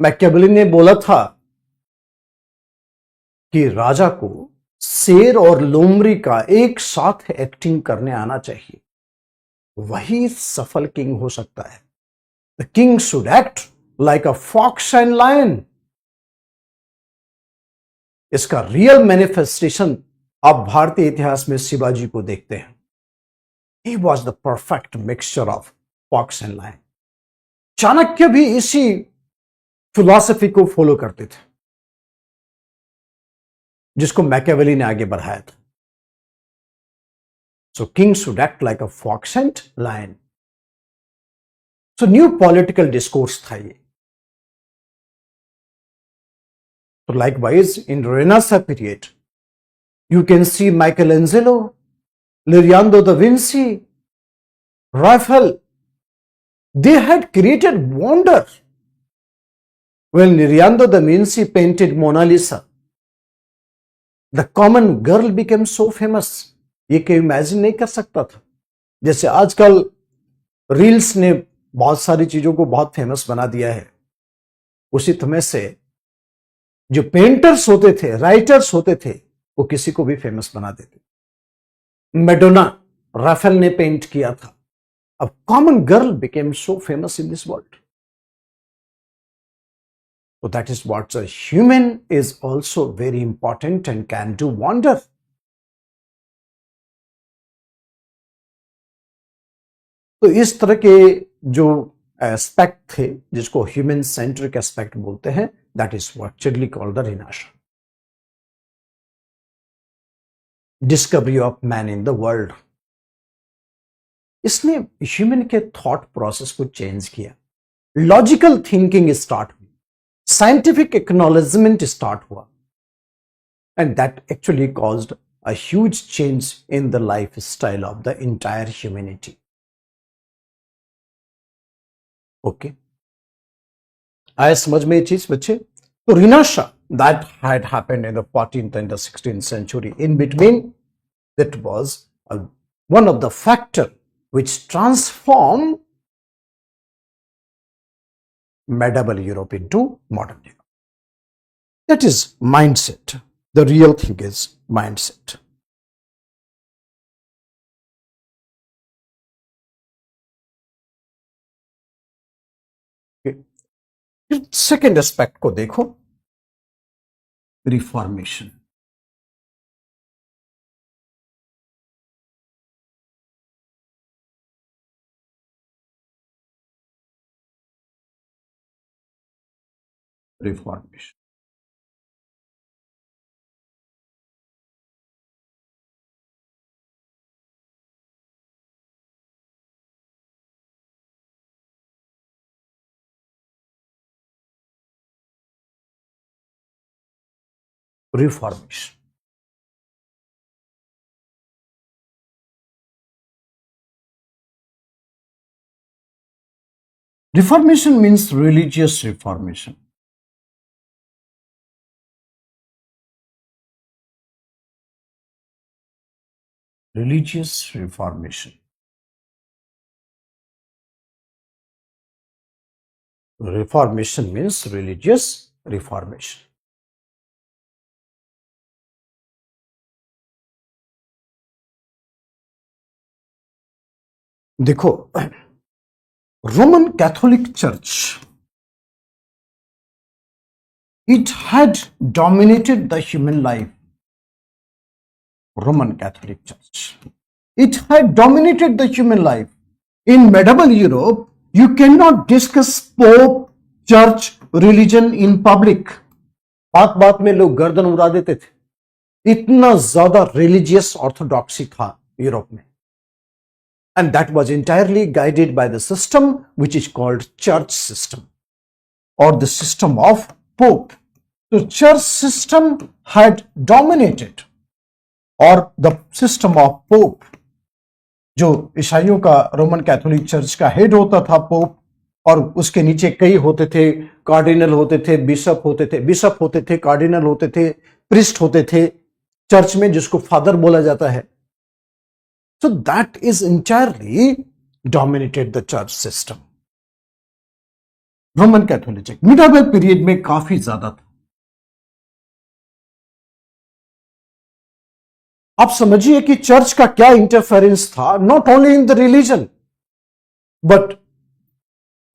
मैकियावेली ने बोला था कि राजा को शेर और लोमड़ी का एक साथ एक्टिंग करने आना चाहिए, वही सफल किंग हो सकता है। The king should act like a fox and lion. इसका रियल मैनिफेस्टेशन आप भारतीय इतिहास में शिवाजी को देखते हैं। He was the perfect mixture of fox and lion. Chanakya भी इसी फिलॉसफी को फॉलो करते थे, जिसको मैकियावेली ने आगे बढ़ाया था। So king should act like a fox and lion. So new political discourse था ये। तो likewise in renaissance period you can see Michelangelo, Leonardo da Vinci, Raphael. They had created wonder. When Leonardo da Vinci painted Mona Lisa, the common girl became so famous. ये कोई इमेजिन नहीं कर सकता था। जैसे आजकल रील्स ने बहुत सारी चीजों को बहुत फेमस बना दिया है, उसी तरह से जो पेंटर्स होते थे, राइटर्स होते थे, वो किसी को भी फेमस बना देते। मैडोना राफेल ने पेंट किया था। अब common girl became so famous in this world. So that is what a human is also very important and can do wonder. तो इस तरह के जो एस्पेक्ट थे, जिसको ह्यूमन सेंट्रिक एस्पेक्ट बोलते हैं, that is what Chidley called the Renaissance. Discovery of man in the world. इसने ह्यूमन के थॉट प्रोसेस को चेंज किया, लॉजिकल थिंकिंग स्टार्ट हुई, साइंटिफिक एक्नॉलेजमेंट स्टार्ट हुआ, and that actually caused a huge change in the life style of the entire humanity. Okay, आया समझ में ये चीज बच्चे? तो रिनाशा that had happened in the 14th and the 16th century. In between, that was one of the factor which transformed medieval Europe into modern Europe. That is mindset. The real thing is mindset. Okay. Second aspect को देखो, Reformation. Reformation. Reformation. Reformation means religious reformation. Religious reformation. Reformation means religious reformation. देखो, Roman Catholic Church, it had dominated the human life. Roman Catholic Church, it had dominated the human life. In medieval Europe, you cannot discuss Pope, church, religion in public. बात बात में लोग गर्दन उड़ा देते थे, इतना ज्यादा रिलीजियस ऑर्थोडॉक्सी था यूरोप में. And that was entirely guided by the system which is called church system or the system of Pope. The church system had dominated, or the system of Pope, जो ईसाइयों का रोमन कैथोलिक चर्च का हेड होता था पोप, और उसके नीचे कई होते थे, कार्डिनल होते थे, बिशप होते थे, कार्डिनल होते थे, प्रिस्ट होते थे चर्च में, जिसको फादर बोला जाता है. So that is entirely dominated the church system. Roman Catholic medieval period में काफी ज्यादा था. आप समझिए कि चर्च का क्या इंटरफेरेंस था, not only in the religion but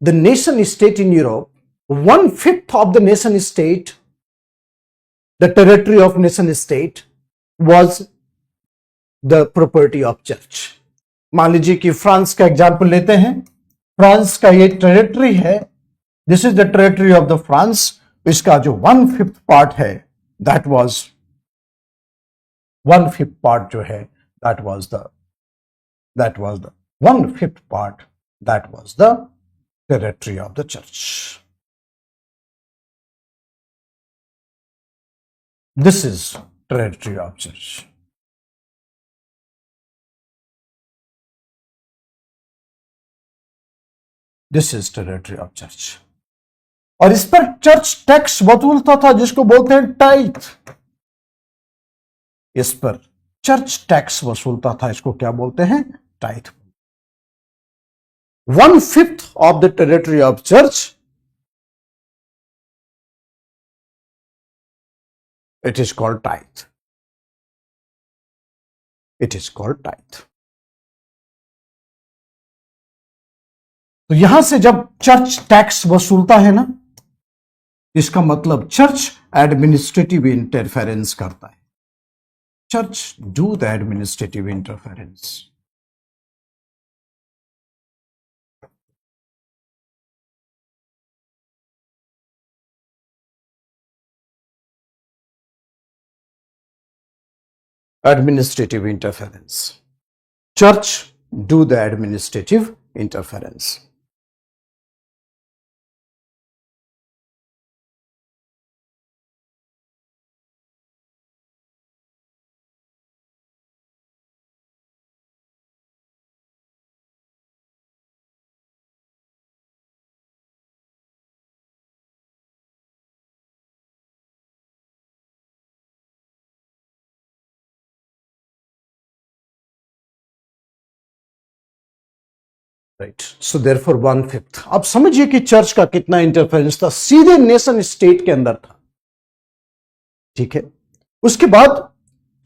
the nation state in Europe. 1/5 of the nation state, the territory of nation state was the property of church. मान लीजिए कि फ्रांस का एग्जाम्पल लेते हैं. फ्रांस का ये टेरिटरी है, this is the territory of the France. इसका जो 1/5 पार्ट है, दैट वाज 1/5 पार्ट जो है, that was the 1/5 part, that was the territory of the church. This is territory of church. This is territory of church. और इस पर चर्च टैक्स वसूलता था, जिसको बोलते हैं टाइथ। इस पर चर्च टैक्स वसूलता था, इसको क्या बोलते हैं? Tithe. 1/5 of the territory of church, it is called tithe. It is called tithe. तो यहां से जब चर्च टैक्स वसूलता है ना, इसका मतलब चर्च एडमिनिस्ट्रेटिव इंटरफेरेंस करता है। Church do the administrative interference. Administrative interference. Church do the administrative interference. Right, so therefore 1/5। अब समझिए कि चर्च का कितना इंटरफेरेंस था, सीधे नेशन स्टेट के अंदर था। ठीक है, उसके बाद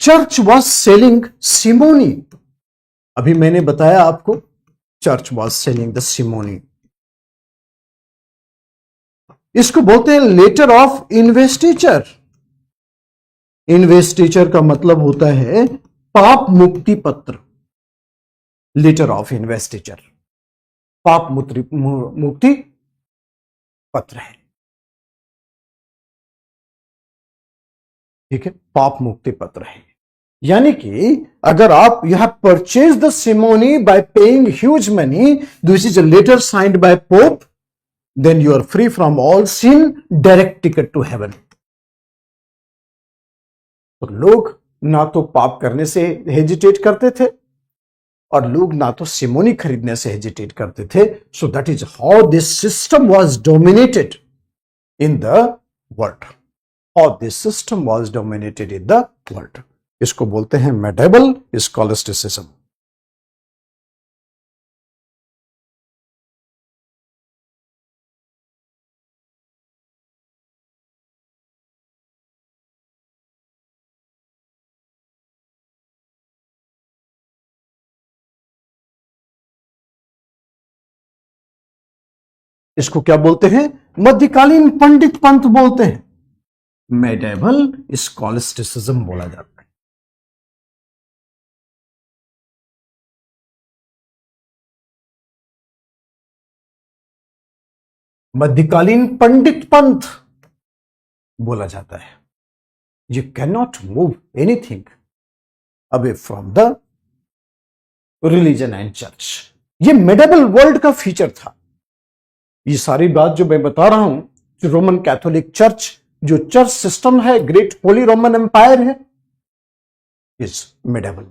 चर्च वॉज सेलिंग सिमोनी। अभी मैंने बताया आपको, church was selling the Simoni. इसको बोलते हैं लेटर ऑफ इन्वेस्टिचर। इन्वेस्टिचर का मतलब होता है पाप मुक्ति पत्र। लेटर ऑफ इन्वेस्टिचर पाप मुक्ति पत्र है। ठीक है, पाप मुक्ति पत्र है। यानी कि अगर आप यह purchase the simony by paying huge money, this is a letter signed by pope, then you are free from all sin, direct ticket to heaven. तो लोग ना तो पाप करने से हेजिटेट करते थे, और लोग ना तो सिमोनी खरीदने से हेजिटेट करते थे। So that is how this system was dominated in the world. How this system was dominated in the world. इसको बोलते हैं मेडिवल स्कॉलस्टिसिज्म। इसको क्या बोलते हैं? मध्यकालीन पंडित पंथ बोलते हैं। मेडिवल स्कॉलस्टिसिज्म बोला जाता है। मध्यकालीन पंडित पंथ बोला जाता है। You can not move anything away from the religion and church. ये मेडिवल वर्ल्ड का फीचर था। ये सारी बात जो मैं बता रहा हूं, जो रोमन कैथोलिक चर्च, जो चर्च सिस्टम है, ग्रेट होली रोमन एम्पायर है, is medieval.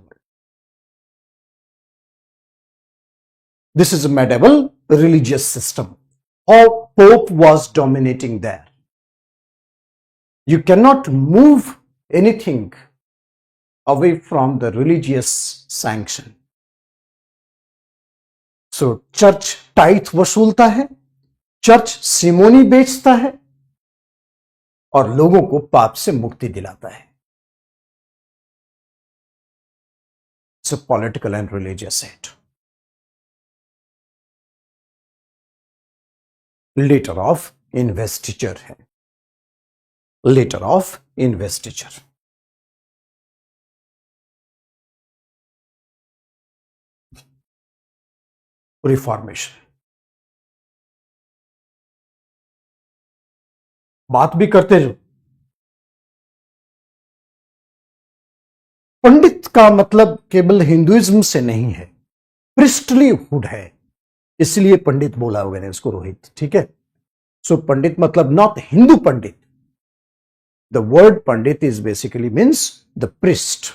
This is a medieval religious system. How Pope was dominating there. You cannot move anything away from the religious sanction. So church tithe वसूलता है, चर्च सिमोनी बेचता है, और लोगों को पाप से मुक्ति दिलाता है। It's a political and religious act. Letter of investiture है, लेटर ऑफ इन्वेस्टिचर। रिफॉर्मेशन। बात भी करते रहो। पंडित का मतलब केवल हिंदुइज्म से नहीं है, प्रिस्टलीहुड है, इसलिए पंडित बोला हुआ है उसको रोहित, ठीक है। सो पंडित मतलब not Hindu pandit, the word pandit is basically means the priest,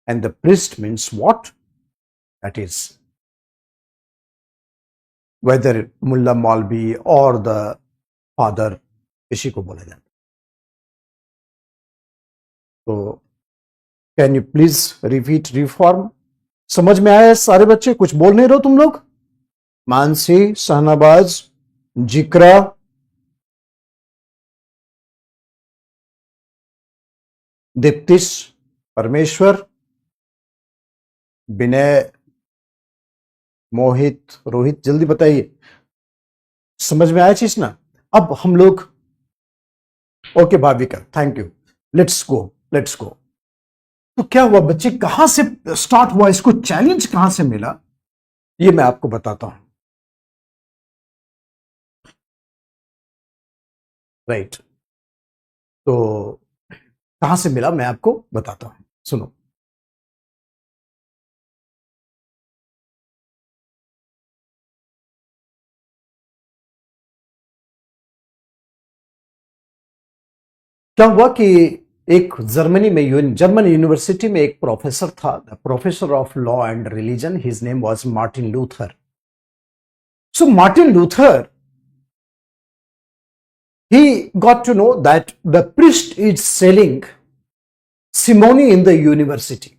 and the priest means what, that is whether mullah maulvi और द फादर, इसी को बोला जाता। तो can you please repeat reform? समझ में आया सारे बच्चे? कुछ बोल नहीं रहे तुम लोग? मानसी, शहनाबाज, जिक्रा, दीप्तिश, परमेश्वर, विनय, मोहित, रोहित, जल्दी बताइए, समझ में आया चीज ना? अब हम लोग, okay Bhavika, thank you, let's go, let's go. तो क्या हुआ बच्चे, कहां से स्टार्ट हुआ, इसको चैलेंज कहां से मिला, ये मैं आपको बताता हूं। राइट, तो कहां से मिला मैं आपको बताता हूं, सुनो। क्या हुआ कि एक जर्मनी में, जर्मन यूनिवर्सिटी में एक प्रोफेसर था, professor of law and religion, his name was Martin Luther. So Martin Luther, he got to know that the priest is selling simony in the university.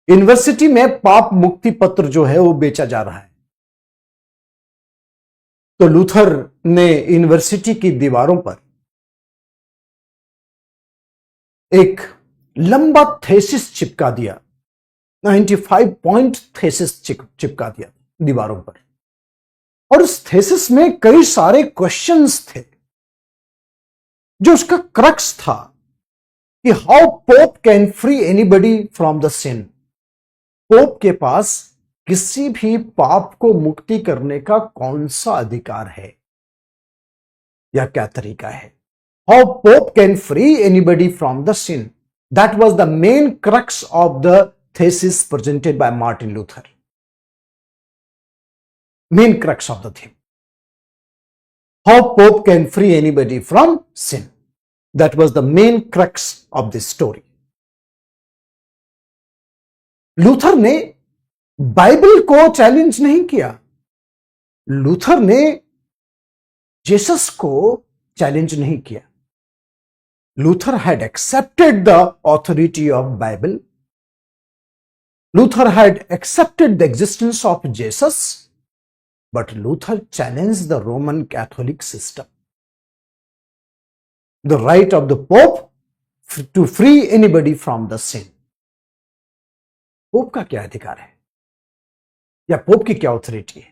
University में पाप मुक्ति पत्र जो है वो बेचा जा रहा है। तो लूथर ने यूनिवर्सिटी की दीवारों पर एक लंबा थेसिस चिपका दिया, 95 पॉइंट थेसिस चिपका दिया दीवारों पर, और उस थेसिस में कई सारे क्वेश्चंस थे। जो उसका क्रक्स था कि how pope can free anybody from the sin. पोप के पास किसी भी पाप को मुक्ति करने का कौन सा अधिकार है या क्या तरीका है। How pope can free anybody from the sin, that was the main crux of the thesis presented by Martin Luther. Main crux of the theme. How Pope can free anybody from sin. That was the main crux of this story. Luther ने बाइबल को चैलेंज नहीं किया, लूथर ने जीसस को चैलेंज नहीं किया। Luther had accepted the authority of Bible. Luther had accepted the existence of Jesus, but Luther challenged the Roman Catholic system. The right of the Pope to free anybody from the sin. Pope का क्या अधिकार है या पोप की क्या ऑथोरिटी है?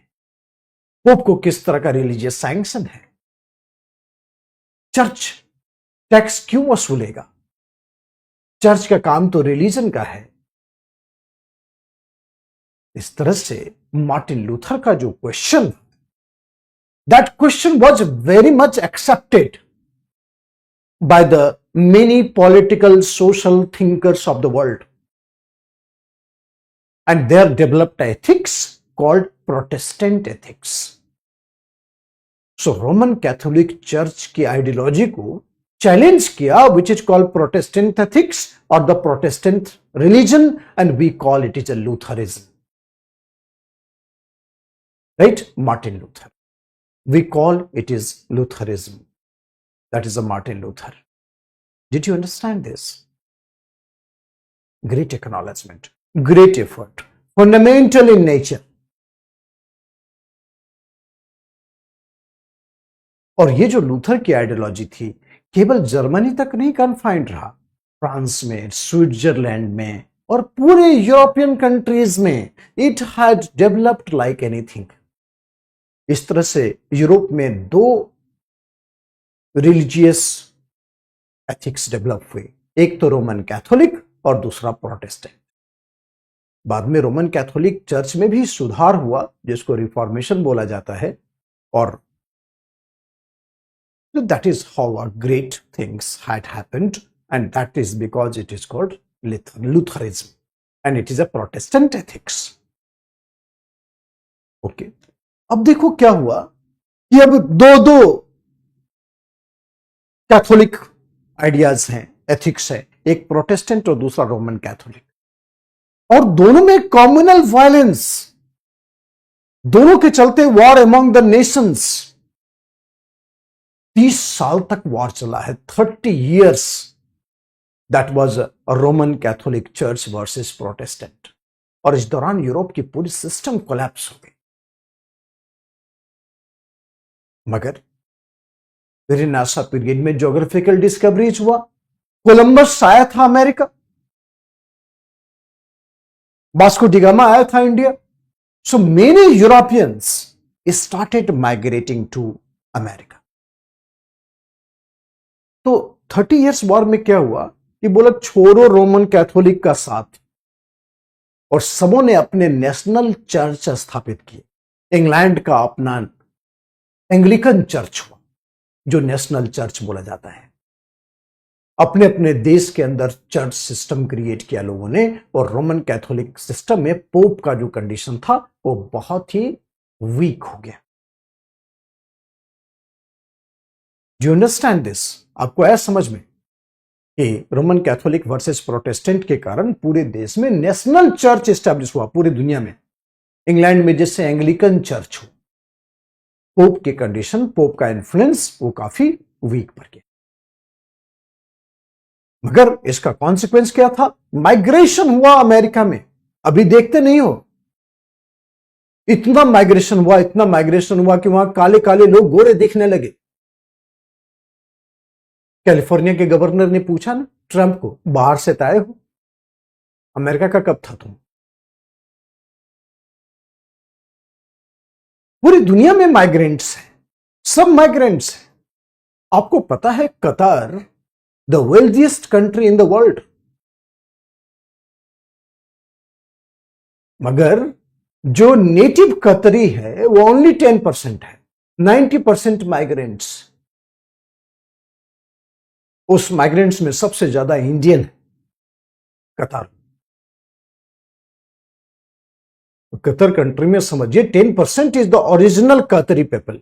पोप को किस तरह का रिलीजियस सैंक्शन है? चर्च टैक्स क्यों वसूलेगा? चर्च का काम तो रिलीजन का है। इस तरह से मार्टिन लूथर का जो question, that question was very much accepted by the many political social thinkers of the world, and there developed ethics called Protestant ethics. So Roman Catholic church की आइडियोलॉजी को चैलेंज किया, which is called Protestant ethics और the Protestant religion, and we call it is a Lutherism. Right? Martin Luther. We call it is Lutheranism. That is a Martin Luther. Did you understand this? Great acknowledgement, great effort, fundamental in nature. और ये जो लूथर की आइडियोलॉजी थी, केवल जर्मनी तक नहीं कन्फाइंड रहा, फ्रांस में, स्विट्जरलैंड में और पूरे यूरोपियन कंट्रीज में it had developed like anything. इस तरह से यूरोप में दो रिलीजियस एथिक्स डेवलप हुए, एक तो रोमन कैथोलिक और दूसरा प्रोटेस्टेंट। बाद में रोमन कैथोलिक चर्च में भी सुधार हुआ, जिसको रिफॉर्मेशन बोला जाता है, और So that is how our great things had happened, and that is because it is called Lutheranism, and it is a Protestant ethics. Okay. अब देखो क्या हुआ कि अब दो कैथोलिक आइडियाज हैं, एथिक्स है, एक प्रोटेस्टेंट और दूसरा रोमन कैथोलिक, और दोनों में कम्युनल वायलेंस, दोनों के चलते वॉर अमंग द नेशंस। 30 साल तक वॉर चला है, 30 years that was Roman Catholic church versus Protestant, और इस दौरान यूरोप की पूरी सिस्टम कोलैप्स हो गई। मगर वेरी नासा पीरियड में ज्योग्राफिकल डिस्कवरीज हुआ, कोलंबस आया था अमेरिका, वास्को डी गामा आया था India, so many Europeans started migrating to America. तो 30 years वॉर में क्या हुआ कि बोला छोड़ो रोमन कैथोलिक का साथ, और सबों ने अपने नेशनल चर्च स्थापित किए। इंग्लैंड का अपना एंग्लिकन चर्च हुआ, जो नेशनल चर्च बोला जाता है। अपने अपने देश के अंदर चर्च सिस्टम क्रिएट किया लोगों ने, और रोमन कैथोलिक सिस्टम में पोप का जो कंडीशन था वो बहुत ही वीक हो गया। Do you understand this? आपको आया समझ में कि रोमन कैथोलिक वर्सेस प्रोटेस्टेंट के कारण पूरे देश में नेशनल चर्च एस्टैब्लिश हुआ, पूरी दुनिया में। इंग्लैंड में जैसे एंग्लिकन चर्च हो, पोप की कंडीशन, पोप का इन्फ्लुएंस वो काफी वीक पड़ गया। मगर इसका कॉन्सिक्वेंस क्या था? माइग्रेशन हुआ अमेरिका में। अभी देखते नहीं हो, इतना माइग्रेशन हुआ, इतना माइग्रेशन हुआ कि वहां काले काले लोग गोरे दिखने लगे। कैलिफोर्निया के गवर्नर ने पूछा ना ट्रंप को, बाहर से आए हो, अमेरिका का कब था तुम? पूरी दुनिया में माइग्रेंट्स हैं, सब माइग्रेंट्स हैं। आपको पता है Qatar the wealthiest country in the world, मगर जो नेटिव कतरी है वो ओनली 10% है, 90% माइग्रेंट्स। उस माइग्रेंट्स में सबसे ज्यादा इंडियन है कतार। कतर कंट्री में समझिए 10% is the original country people,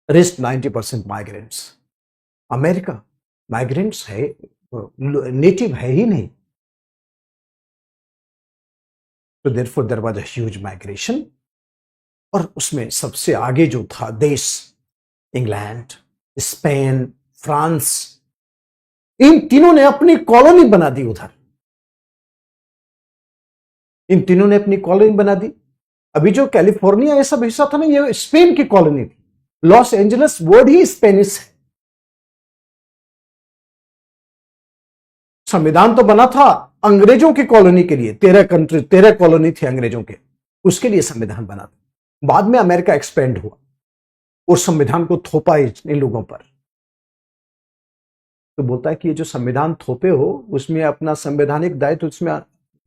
rest 90% migrants. America migrants है, नेटिव है ही नहीं। तो therefore there was a huge migration, और उसमें सबसे आगे जो था देश, इंग्लैंड, स्पेन, फ्रांस, इन तीनों ने अपनी कॉलोनी बना दी उधर। इन तीनों ने अपनी कॉलोनी बना दी। अभी जो कैलिफोर्निया ये सब हिस्सा था ना, ये स्पेन की कॉलोनी थी। लॉस एंजलिस वर्ड ही स्पेनिश है। संविधान तो बना था अंग्रेजों की कॉलोनी के लिए, 13 कॉलोनी थी अंग्रेजों के, उसके लिए संविधान बना था। बाद में अमेरिका एक्सपेंड हुआ, उस संविधान को थोपा इन लोगों पर। तो बोलता है कि ये जो संविधान थोपे हो, उसमें अपना संवैधानिक दायित्व उसमें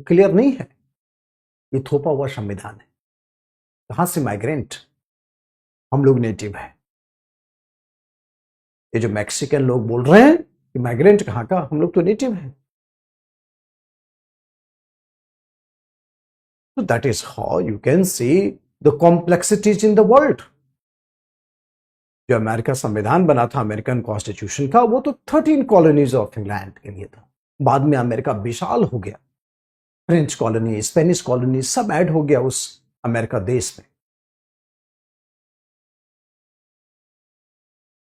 क्लियर नहीं है, ये थोपा हुआ संविधान है। कहां से माइग्रेंट? हम लोग नेटिव है। ये जो मैक्सिकन लोग बोल रहे हैं कि माइग्रेंट कहां का, हम लोग तो नेटिव हैं। So that is how you can see the complexities in the world. जो अमेरिका संविधान बना था, अमेरिकन कॉन्स्टिट्यूशन का, वो तो 13 कॉलोनीज ऑफ इंग्लैंड के लिए था। बाद में अमेरिका विशाल हो गया, फ्रेंच कॉलोनी, स्पेनिश कॉलोनी सब ऐड हो गया उस अमेरिका देश में।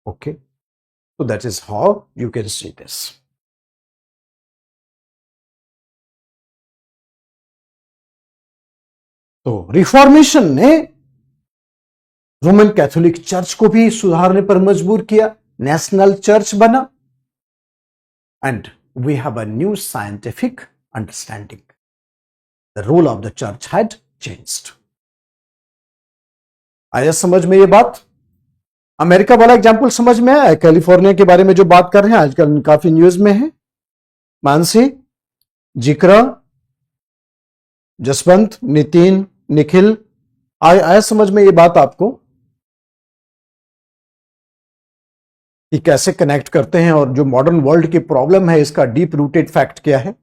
Okay, so that is how you can see this. तो रिफॉर्मेशन ने रोमन कैथोलिक चर्च को भी सुधारने पर मजबूर किया, नेशनल चर्च बना, and we have a new scientific understanding. The role of the church had changed. आया समझ में ये बात? अमेरिका वाला एग्जाम्पल समझ में आया? कैलिफोर्निया के बारे में जो बात कर रहे हैं आजकल काफी न्यूज में है। मानसी, जिक्रा, जसवंत, नितिन, निखिल, आया समझ में ये बात आपको? कि कैसे कनेक्ट करते हैं और जो मॉडर्न वर्ल्ड की प्रॉब्लम है इसका डीप रूटेड फैक्ट क्या है।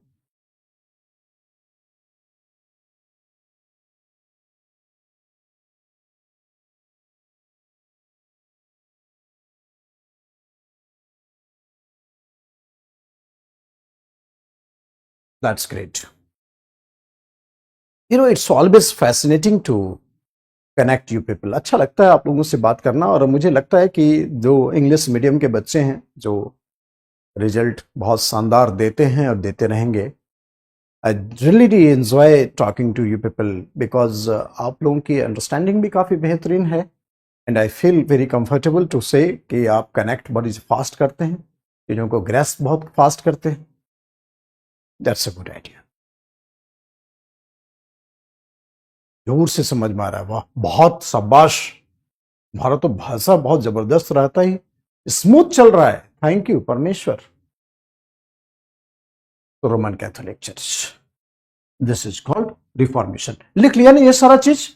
That's great. It's always fascinating to connect you people. अच्छा लगता है आप लोगों से बात करना, और मुझे लगता है कि जो इंग्लिश मीडियम के बच्चे हैं जो रिजल्ट बहुत शानदार देते हैं और देते रहेंगे, I really enjoy talking to you people because आप लोगों की अंडरस्टैंडिंग भी काफ़ी बेहतरीन है, and I feel very comfortable to say कि आप कनेक्ट बड़ी फास्ट करते हैं, चीज़ों को ग्रेस्प बहुत फास्ट करते हैं। That's a good idea. जोर से समझ में आ रहा है, वाह बहुत शाबाश। हमारा तो भाषा बहुत जबरदस्त रहता ही, स्मूथ चल रहा है। थैंक यू परमेश्वर। तो Roman Catholic church, this is called reformation. लिख लिया ना ये सारा चीज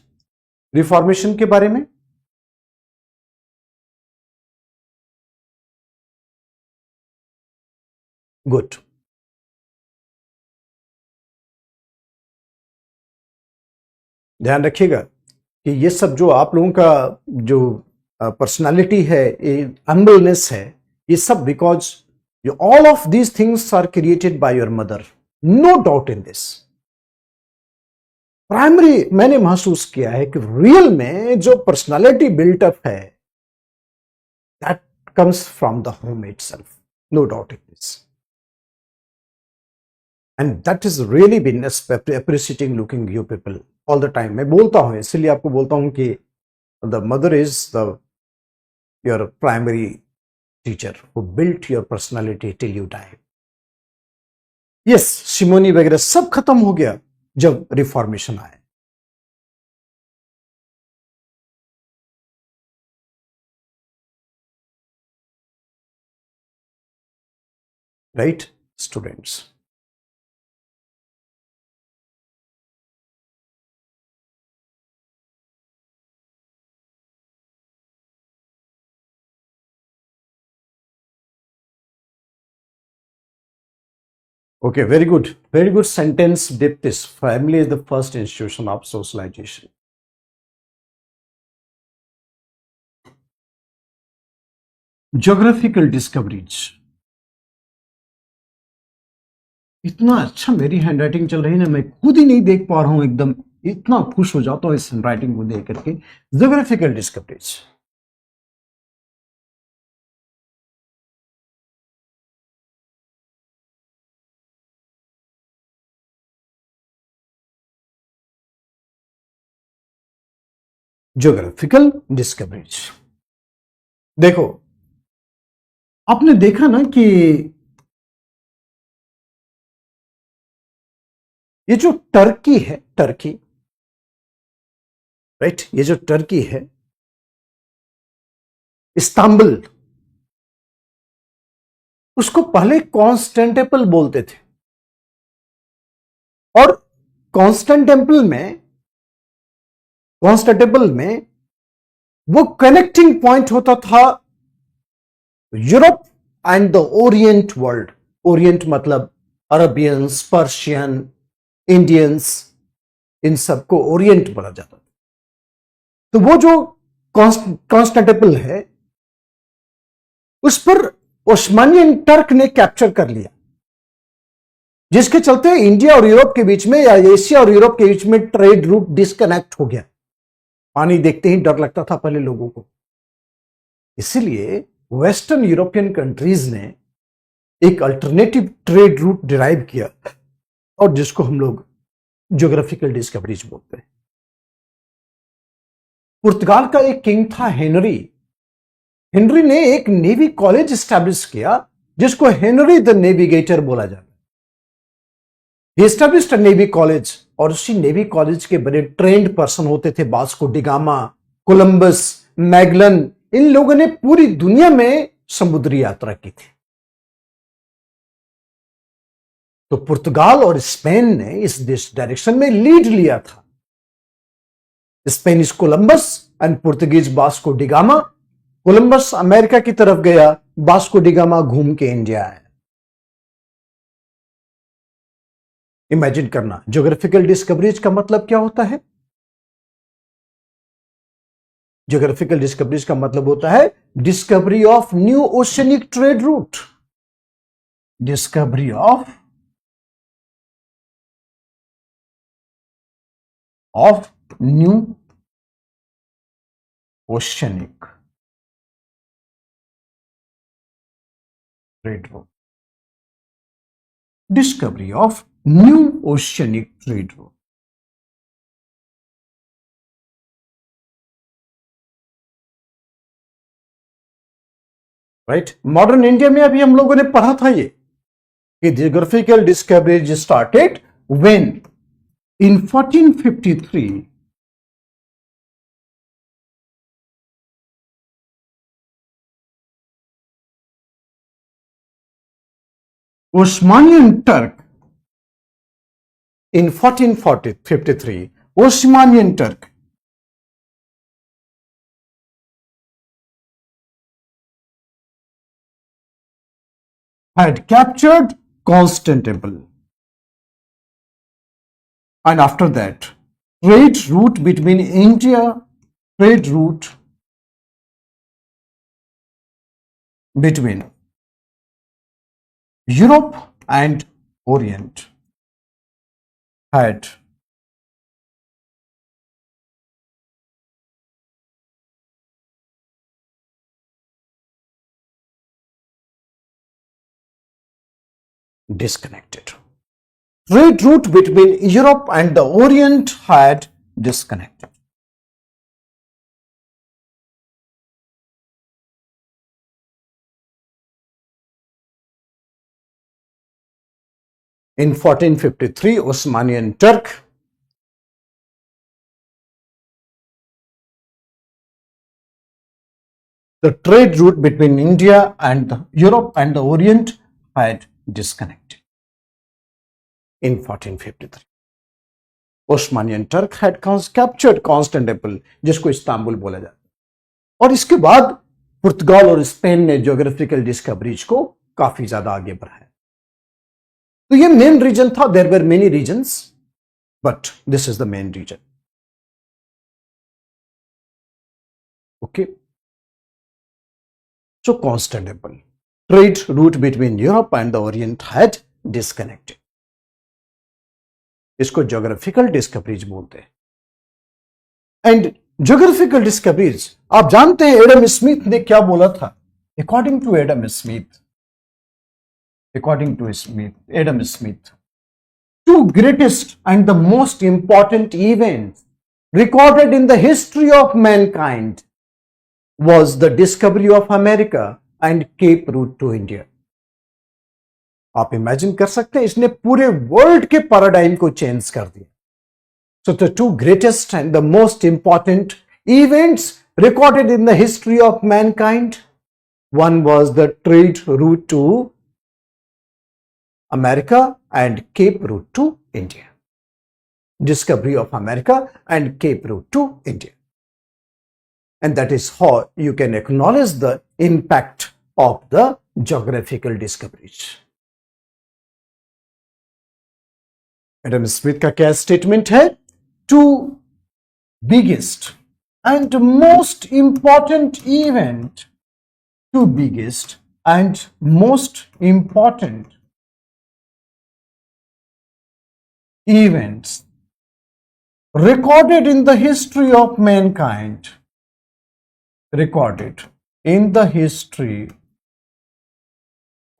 रिफॉर्मेशन के बारे में? गुड। ध्यान रखिएगा कि ये सब जो आप लोगों का जो पर्सनालिटी है, ये हम्बलनेस है, ये सब because all of these things are created by your mother, no doubt in this. Primary मैंने महसूस किया है कि रियल में जो पर्सनालिटी बिल्टअप है that comes from the home itself, no doubt in this, and that is really been appreciating looking you people all the time. मैं बोलता हूं, इसलिए आपको बोलता हूं कि the mother is the your primary teacher who built your personality till you die. Yes, simony वगैरह सब खत्म हो गया जब रिफॉर्मेशन आया। Right students? Okay, very good. Very good sentence, Diptis. Family is the first institution of socialization. Geographical discoveries. इतना अच्छा मेरी हैंडराइटिंग चल रही है ना, मैं खुद ही नहीं देख पा रहा हूं, एकदम इतना खुश हो जाता हूं इस हैंडराइटिंग को देख करके। Geographical discoveries. Geographical discoveries. देखो, आपने देखा ना कि ये जो टर्की है, टर्की, राइट, ये जो टर्की है, इस्तांबुल, उसको पहले कॉन्स्टेंटिनोपल बोलते थे, और कॉन्स्टेंटिनोपल में वो कनेक्टिंग पॉइंट होता था Europe and the Orient world. Orient मतलब अरबियंस, पर्शियन, इंडियंस, इन सबको ओरिएंट बोला जाता था। तो वो जो कॉन्स्टेंटिनोपल है उस पर ओस्मानियन टर्क ने कैप्चर कर लिया, जिसके चलते इंडिया और यूरोप के बीच में या एशिया और यूरोप के बीच में ट्रेड रूट डिस्कनेक्ट हो गया। पानी देखते ही डर लगता था पहले लोगों को। इसलिए वेस्टर्न यूरोपियन कंट्रीज ने एक अल्टरनेटिव ट्रेड रूट डिराइव किया, और जिसको हम लोग ज्योग्राफिकल डिस्कवरीज बोलते हैं। पुर्तगाल का एक किंग था हेनरी। हेनरी ने एक नेवी कॉलेज स्टैब्लिश किया जिसको हेनरी द नेविगेटर बोला जाता है। He established a navy college, और उसी नेवी कॉलेज के बड़े ट्रेंड पर्सन होते थे Vasco da Gama, Columbus, Magellan. इन लोगों ने पूरी दुनिया में समुद्री यात्रा की थी। तो पुर्तगाल और स्पेन ने इस डायरेक्शन में लीड लिया था। Spanish Columbus and Portuguese Vasco da Gama. Columbus America की तरफ गया, वास्को डी गामा घूम के इंडिया आया। इमेजिन करना, ज्योग्राफिकल डिस्कवरीज का मतलब क्या होता है? ज्योग्राफिकल डिस्कवरीज का मतलब होता है discovery of new oceanic trade route, discovery of new oceanic trade route, discovery of new oceanic trade route. Right, modern India में अभी हम लोगों ने पढ़ा था ये कि geographical discoveries started when in 1453 Osmanian Turk, in 1453 Osmanian Turk had captured Constantinople, and after that trade route between India, trade route between Europe and Orient had disconnected. Trade route between Europe and the Orient had disconnected. In 1453, Osmanian Turk the trade route between India and Europe and the Orient had disconnected. In 1453, Osmanian Turk had captured Constantinople, जिसको इस्तांबुल बोला जाता है, और इसके बाद पुर्तगाल और स्पेन ने ज्योग्राफिकल डिस्कवरीज को काफी ज्यादा आगे बढ़ाया। तो ये मेन रीजन था, there were many reasons but this is the main reason. Okay, so Constantinople, trade route between Europe and the Orient had disconnected. इसको ज्योग्राफिकल डिस्कवरीज बोलते हैं। एंड ज्योग्राफिकल डिस्कवरीज, आप जानते हैं एडम स्मिथ ने क्या बोला था? According to Adam Smith, Adam Smith, two greatest and the most important events recorded in the history of mankind was the discovery of America and Cape route to India. आप इमेजिन कर सकते हैं, इसने पूरे वर्ल्ड के पैराडाइम को चेंज कर दिया। So the two greatest and the most important events recorded in the history of mankind, one was the trade route to America and Cape route to India. Discovery of America and Cape route to India. And that is how you can acknowledge the impact of the geographical discoveries. Adam Smith का क्या स्टेटमेंट है? Two biggest and most important event, two biggest and most important events recorded in the history of mankind, recorded in the history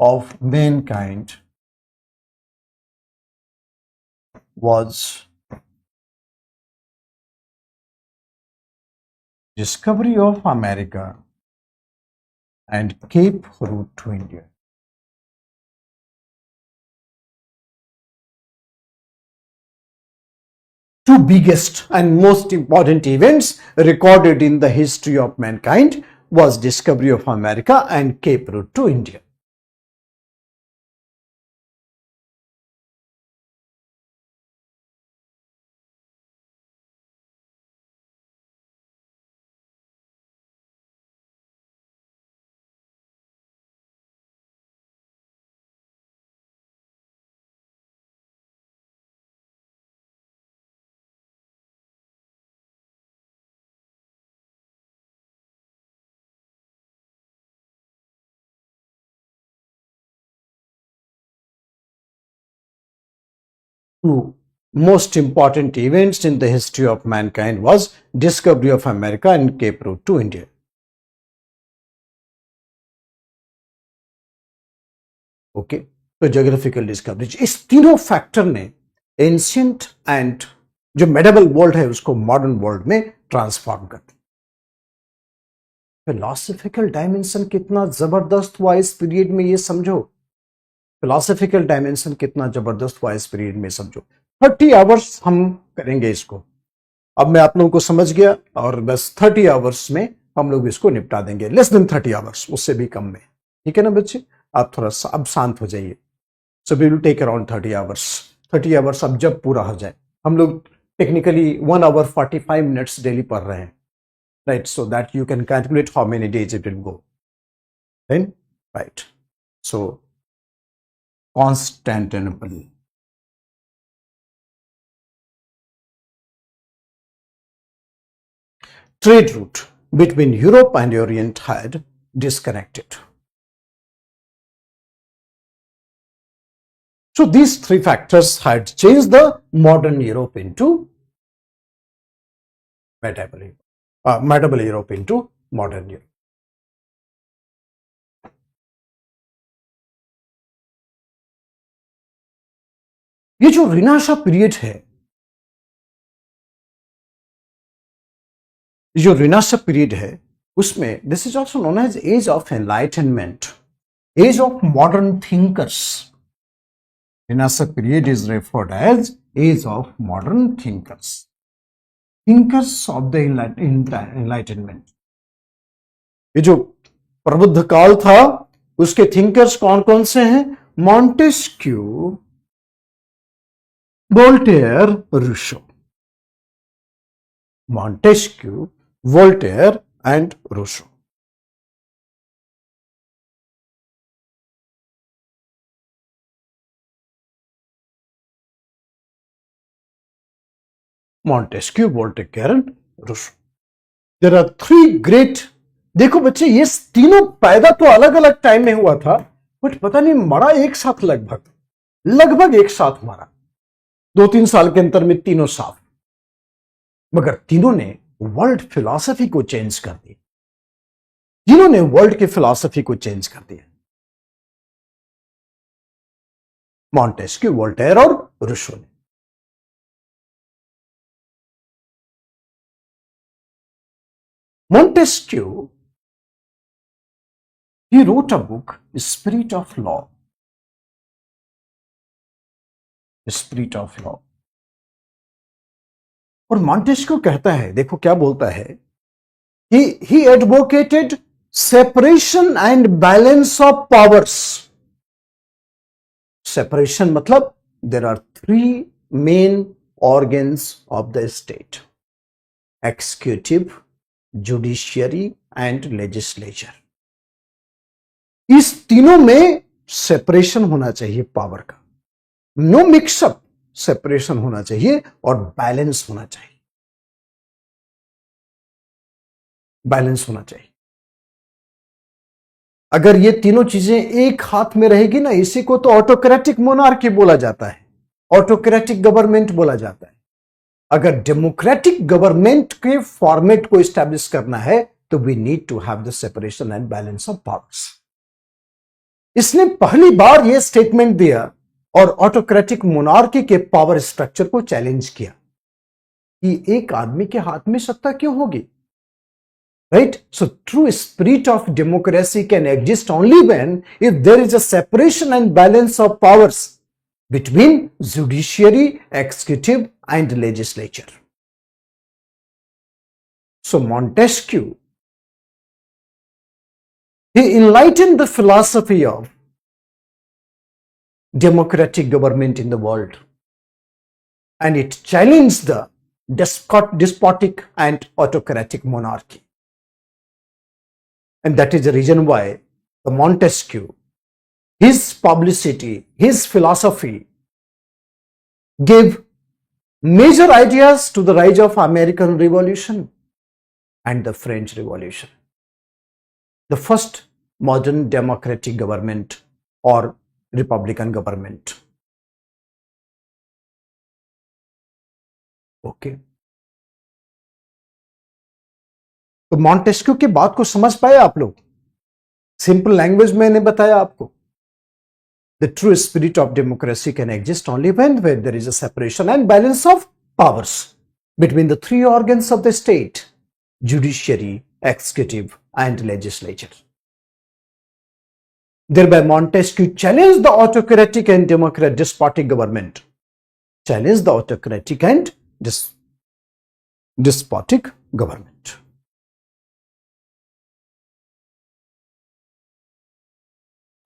of mankind was discovery of America and Cape route to India. Two biggest and most important events recorded in the history of mankind was discovery of America and Cape route to India. two most important events in the history of mankind was discovery of America and Cape Route to India. Okay, तो जोग्राफिकल डिस्कवरी, इस तीनों फैक्टर ने एंशियंट एंड जो मेडिवल वर्ल्ड है उसको मॉडर्न वर्ल्ड में ट्रांसफॉर्म कर दिया। फिलॉसफिकल डायमेंशन कितना जबरदस्त हुआ इस पीरियड में, ये समझो। फिलॉसफिकल डायमेंशन कितना जबरदस्त हुआ इस पीरियड में, समझो। 30 आवर्स हम करेंगे इसको। अब मैं आप लोगों को समझ गया और बस 30 आवर्स में हम लोग इसको निपटा देंगे, लेस देन 30 आवर्स, उससे भी कम में। ठीक है ना बच्चे, आप थोड़ा सा अब शांत हो जाइए। So we will take around 30 hours. 30 hours अब जब पूरा हो जाए, हम लोग टेक्निकली 1 आवर 45 मिनट्स डेली पढ़ रहे हैं, right? So that you can calculate how many days it will go, right? So Constantinople, trade route between Europe and Orient had disconnected. So these three factors had changed the modern Europe into medieval Europe into modern Europe. ये जो रिनाशा पीरियड है, जो रिनाशा पीरियड है, उसमें this is also known as age of enlightenment, age of modern thinkers. Renaissance period is referred as age of modern thinkers, thinkers of the enlightenment. ये जो प्रबुद्ध काल था, उसके थिंकर्स कौन कौन से हैं? Montesquieu, Voltaire, Rousseau. Montesquieu, Voltaire and Rousseau. Montesquieu, Voltaire and Rousseau. There are three great, देखो बच्चे, ये तीनों पैदा तो अलग अलग टाइम में हुआ था, बट पता नहीं मरा एक साथ, लगभग एक साथ मरा, 2-3 साल के अंतर में तीनों साथ। मगर तीनों ने वर्ल्ड फिलॉसफी को चेंज कर दिया, तीनों ने वर्ल्ड की फिलॉसफी को चेंज कर दिया। मॉन्टेस्क्यू, वोल्टेयर और रूसो ने। Montesquieu, he wrote a book, Spirit of Law. Spirit of Law. और मॉन्टेस्क्यू कहता है, देखो क्या बोलता है, he advocated separation and balance of powers. Separation मतलब there are 3 main organs of the state: executive, judiciary and legislature. इस तीनों में सेपरेशन होना चाहिए पावर का, नो मिक्सअप, सेपरेशन होना चाहिए और बैलेंस होना चाहिए, बैलेंस होना चाहिए। अगर ये तीनों चीजें एक हाथ में रहेगी ना, इसी को तो ऑटोक्रेटिक मोनार्की बोला जाता है, ऑटोक्रेटिक गवर्नमेंट बोला जाता है। अगर डेमोक्रेटिक गवर्नमेंट के फॉर्मेट को एस्टैब्लिश करना है तो we need to have the separation and balance of powers. इसने पहली बार यह स्टेटमेंट दिया और ऑटोक्रेटिक मोनार्की के पावर स्ट्रक्चर को चैलेंज किया कि एक आदमी के हाथ में सत्ता क्यों होगी, right? So true spirit of democracy can exist only when if there is a separation and balance of powers between judiciary, executive and legislature. So Montesquieu, he enlightened the philosophy of democratic government in the world, and it challenged the despotic and autocratic monarchy. And that is the reason why the Montesquieu, his publicity, his philosophy gave major ideas to the rise of American Revolution and the French Revolution, the first modern democratic government or republican government. Okay, तो मॉन्टेस्क्यू की बात को समझ पाए आप लोग? सिंपल लैंग्वेज में मैंने बताया आपको, the true spirit of democracy can exist only when there is a separation and balance of powers between the three organs of the state: judiciary, executive, and legislature. Thereby, Montesquieu challenged the autocratic and despotic government. Challenged the autocratic and despotic government.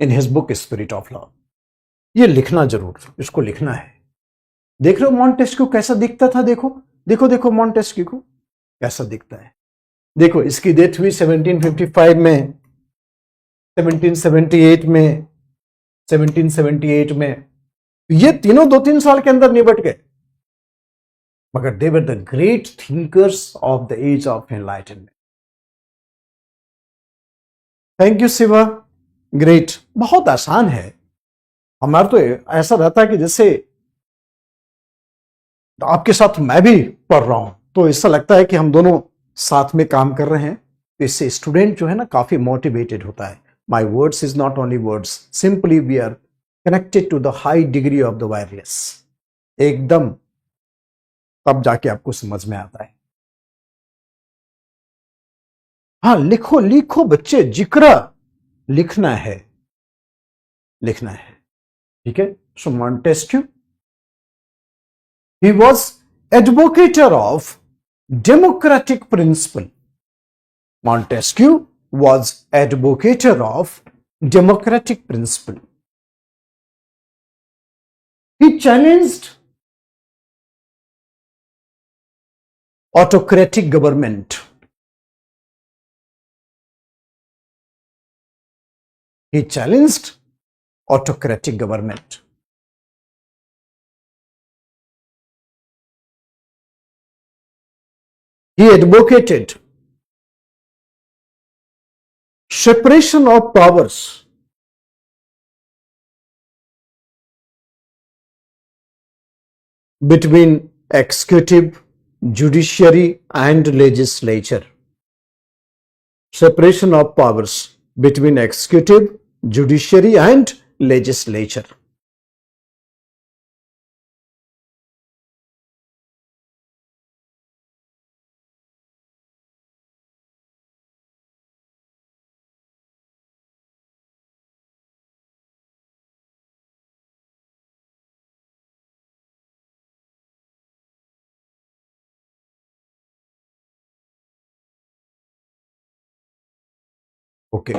In his book Spirit of Law. ये लिखना जरूर, इसको लिखना है। देख रहे हो मॉन्टेस्क्यू कैसा दिखता था? देखो देखो देखो मॉन्टेस्क्यू को कैसा दिखता है। देखो, इसकी डेथ हुई 1755 में, 1778 में, 1778 में। ये तीनों 2-3 साल के अंदर निपट गए, मगर they were the great thinkers of the age of enlightenment. Thank you Shiva, great. बहुत आसान है। हमारा तो ऐसा रहता है कि जैसे आपके साथ मैं भी पढ़ रहा हूं, तो ऐसा लगता है कि हम दोनों साथ में काम कर रहे हैं। तो इससे स्टूडेंट जो है ना काफी मोटिवेटेड होता है। My words is not only words, simply we are connected to the high degree of the wireless. एकदम तब जाके आपको समझ में आता है। हाँ, लिखो लिखो बच्चे, जिक्र लिखना है, लिखना है, ठीक है। सो Montesquieu, he was advocator of democratic principle. Montesquieu was advocator of democratic principle. He challenged autocratic government. He challenged autocratic government. He advocated separation of powers between executive, judiciary, and legislature. Separation of powers between executive, judiciary, and legislature. Okay.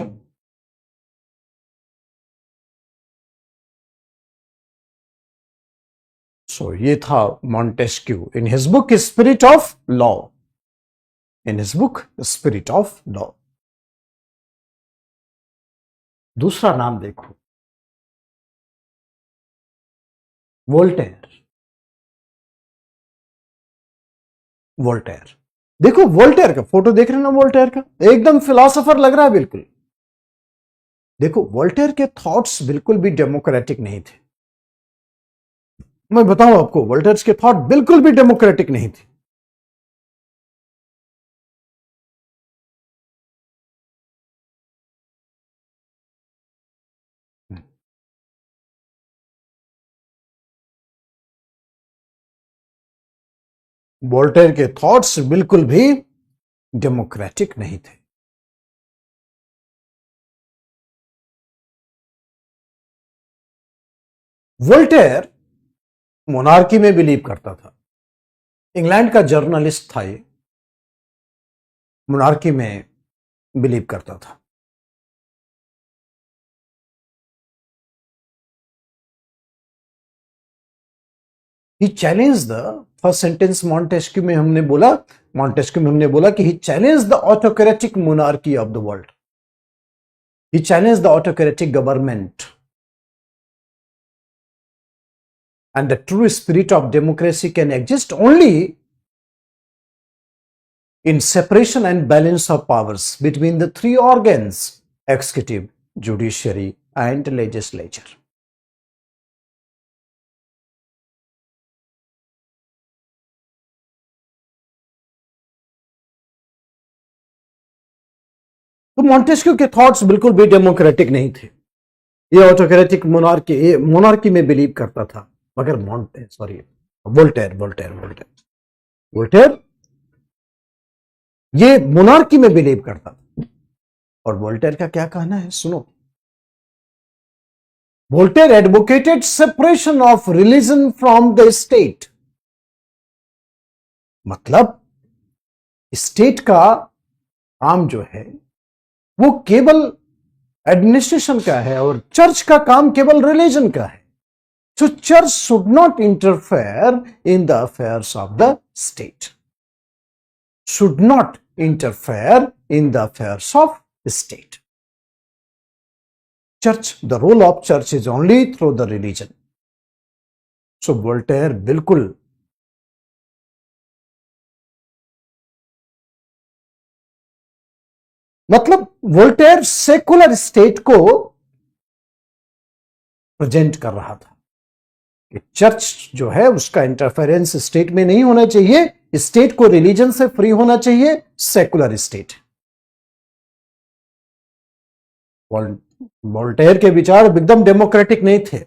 So ये था Montesquieu in his book Spirit of Law. In his book Spirit of Law. दूसरा नाम देखो, वोल्टेयर। वोल्टेयर, देखो वोल्टेयर का फोटो देख रहे हैं ना, वोल्टेयर का एकदम फिलोसोफर लग रहा है बिल्कुल। देखो, वोल्टेयर के थॉट्स बिल्कुल भी डेमोक्रेटिक नहीं थे। मैं बताऊं आपको, वोल्टेयर के थॉट बिल्कुल भी डेमोक्रेटिक नहीं थे। वोल्टेयर के थॉट्स बिल्कुल भी डेमोक्रेटिक नहीं थे। वोल्टेयर मोनार्की में बिलीव करता था। इंग्लैंड का जर्नलिस्ट था ये, मोनार्की में बिलीव करता था। He challenge the, first sentence Montesquieu में हमने बोला, कि he challenge the autocratic monarchy of the world. He challenge the autocratic government and the true spirit of democracy can exist only in separation and balance of powers between the three organs: executive, judiciary, and legislature. तो मॉन्टेस्क्यू के थॉट्स बिल्कुल भी डेमोक्रेटिक नहीं थे। ये ऑटोक्रेटिक मोनार्की में बिलीव करता था। मगर वोल्टेयर ये मोनार्की में बिलीव करता था। और वोल्टेयर का क्या कहना है सुनो। Voltaire advocated separation of religion from the state. मतलब स्टेट का काम जो है वो केवल एडमिनिस्ट्रेशन का है और चर्च का काम केवल रिलीजन का है। So church should not interfere in the affairs of the state. Should not interfere in the affairs of the state. Church, the role of church is only through the religion. So Voltaire बिल्कुल मतलब वोल्टेयर सेकुलर स्टेट को प्रेजेंट कर रहा था कि चर्च जो है उसका इंटरफेरेंस स्टेट में नहीं होना चाहिए, स्टेट को रिलीजन से फ्री होना चाहिए, सेकुलर स्टेट। वोल्टेयर के विचार एकदम डेमोक्रेटिक नहीं थे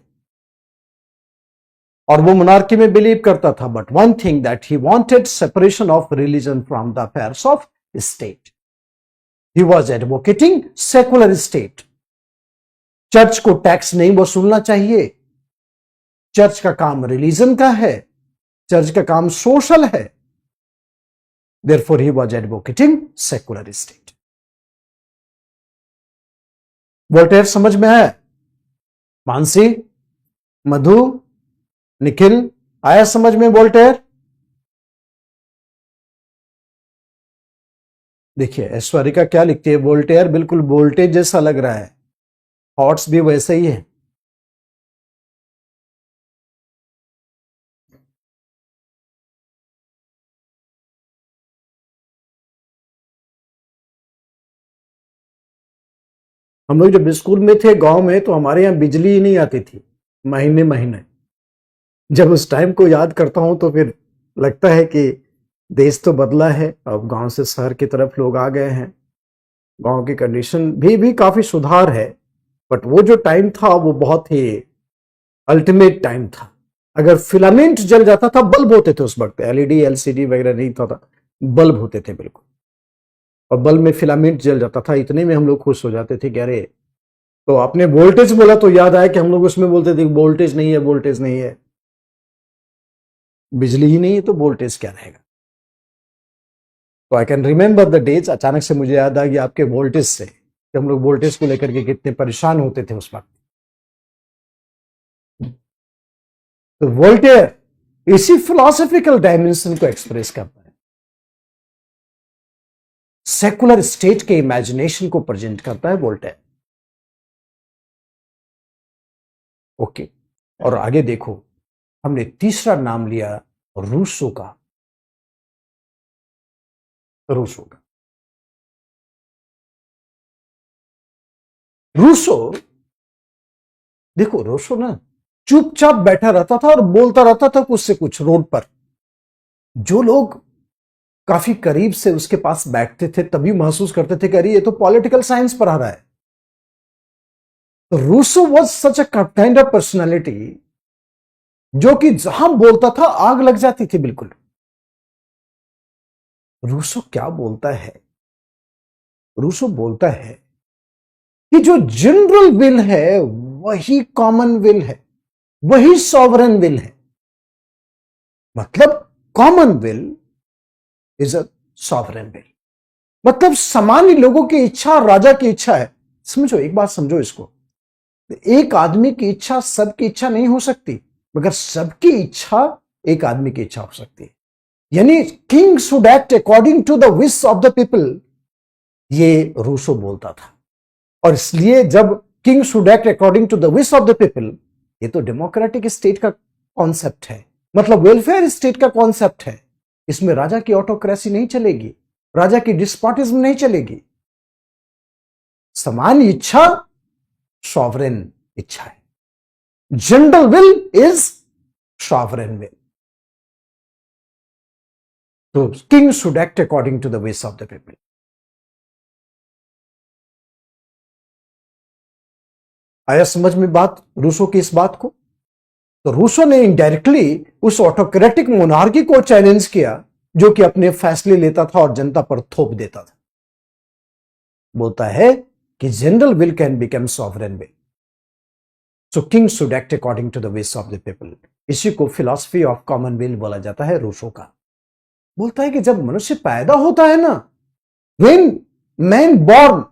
और वो मोनार्की में बिलीव करता था। But one thing that he wanted separation of religion from the affairs of state. He was advocating secular state. Church को टैक्स नहीं वसूलना चाहिए, चर्च का काम रिलीजन का है, चर्च का काम सोशल है। Therefore he was advocating secular state. Voltaire समझ में है? मानसी, मधु, निखिल, आया समझ में वोल्टेयर? देखिए ऐश्वर्या का क्या लिखती है, वोल्टेयर बिल्कुल वोल्टेज जैसा लग रहा है, थॉट्स भी वैसे ही है। हम लोग जब स्कूल में थे गांव में तो हमारे यहाँ बिजली ही नहीं आती थी महीने महीने। जब उस टाइम को याद करता हूं तो फिर लगता है कि देश तो बदला है, अब गांव से शहर की तरफ लोग आ गए हैं, गांव की कंडीशन भी काफी सुधार है। बट वो जो टाइम था वो बहुत ही अल्टीमेट टाइम था। अगर फिलामेंट जल जाता था, बल्ब होते थे उस वक्त, एलईडी एलसीडी वगैरह नहीं था, बल्ब होते थे बिल्कुल, और बल्ब में फिलामेंट जल जाता था, इतने में हम लोग खुश हो जाते थे कि अरे। तो आपने वोल्टेज बोला तो याद आया कि हम लोग उसमें बोलते थे वोल्टेज नहीं है, वोल्टेज नहीं है। बिजली ही नहीं है तो वोल्टेज क्या रहेगा। तो I can remember the days. अचानक से मुझे याद आ गया आपके वोल्टेज से कि हम लोग वोल्टेज को लेकर के कितने परेशान होते थे उस वक्त। तो वोल्टेयर इसी फिलोसॉफिकल डायमेंशन को एक्सप्रेस करता है, सेकुलर स्टेट के इमेजिनेशन को प्रेजेंट करता है वोल्टेयर। ओके, और आगे देखो, हमने तीसरा नाम लिया रूसो का। रूसो देखो, रूसो ना चुपचाप बैठा रहता था और बोलता रहता था कुछ से कुछ रोड पर। जो लोग काफी करीब से उसके पास बैठते थे तभी महसूस करते थे कि अरे ये तो पॉलिटिकल साइंस पढ़ा रहा है। Rousseau was such a kind of personality जो कि जहां बोलता था आग लग जाती थी बिल्कुल। रूसो क्या बोलता है? रूसो बोलता है कि जो जनरल विल है वही कॉमन विल है, वही सॉवरेन विल है। मतलब common will is a sovereign will. मतलब सामान्य लोगों की इच्छा और राजा की इच्छा है। समझो, एक बात समझो इसको, एक आदमी की इच्छा सबकी इच्छा नहीं हो सकती, मगर सबकी इच्छा एक आदमी की इच्छा हो सकती है। यानी king should act according to the wish of the people, ये रूसो बोलता था। और इसलिए जब king should act according to the wish of the people, ये तो डेमोक्रेटिक स्टेट का कॉन्सेप्ट है, मतलब वेलफेयर स्टेट का कॉन्सेप्ट है। इसमें राजा की ऑटोक्रेसी नहीं चलेगी, राजा की डिस्पोटिज्म नहीं चलेगी। सामान्य इच्छा सॉवरेन इच्छा है। General will is sovereign will. तो king should act according to the wish of the people. आया समझ में बात रूसो की इस बात को? तो रूसो ने इनडायरेक्टली उस ऑटोक्रेटिक मोनार्की को चैलेंज किया जो कि अपने फैसले लेता था और जनता पर थोप देता था। बोलता है कि general will can become sovereign will, so king should act according to the wish of the people. इसी को फिलॉसफी ऑफ कॉमन विल बोला जाता है रूसो का। बोलता है कि जब मनुष्य पैदा होता है ना, when man born,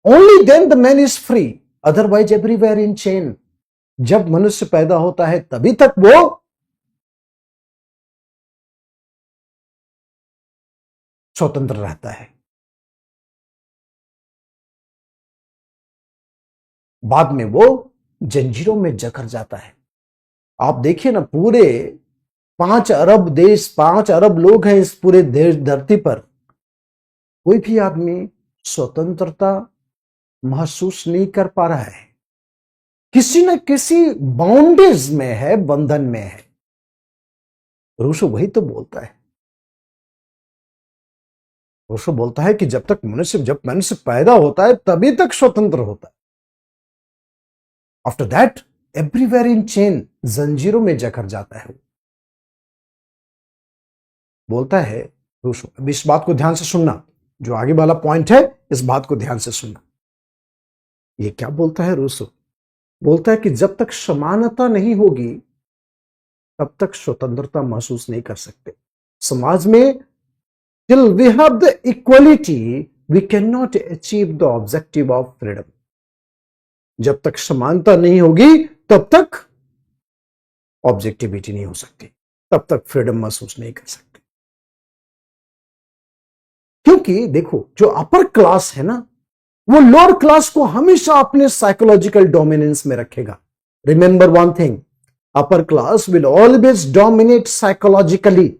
only then the man is free, otherwise everywhere in chain. जब मनुष्य पैदा होता है तभी तक वो स्वतंत्र रहता है, बाद में वो जंजीरों में जकड़ जाता है। आप देखिए ना, पूरे 5 अरब देश, 5 अरब लोग हैं इस पूरे देश धरती पर, कोई भी आदमी स्वतंत्रता महसूस नहीं कर पा रहा है, किसी न किसी बाउंडेज में है, बंधन में है। रूसो वही तो बोलता है। रूसो बोलता है कि जब मनुष्य पैदा होता है तभी तक स्वतंत्र होता है, after that everywhere in chain, जंजीरों में जकड़ जाता है। बोलता है रूसो, अब इस बात को ध्यान से सुनना, जो आगे वाला पॉइंट है इस बात को ध्यान से सुनना। ये क्या बोलता है रूसो? बोलता है कि जब तक समानता नहीं होगी तब तक स्वतंत्रता महसूस नहीं कर सकते। समाज में till we have the equality we can not achieve the objective of freedom. जब तक समानता नहीं होगी तब तक ऑब्जेक्टिविटी नहीं हो सकती, तब तक फ्रीडम महसूस नहीं कर सकते। क्योंकि देखो, जो अपर क्लास है ना, वो लोअर क्लास को हमेशा अपने साइकोलॉजिकल डोमिनेंस में रखेगा। Remember one thing, upper class will always dominate psychologically.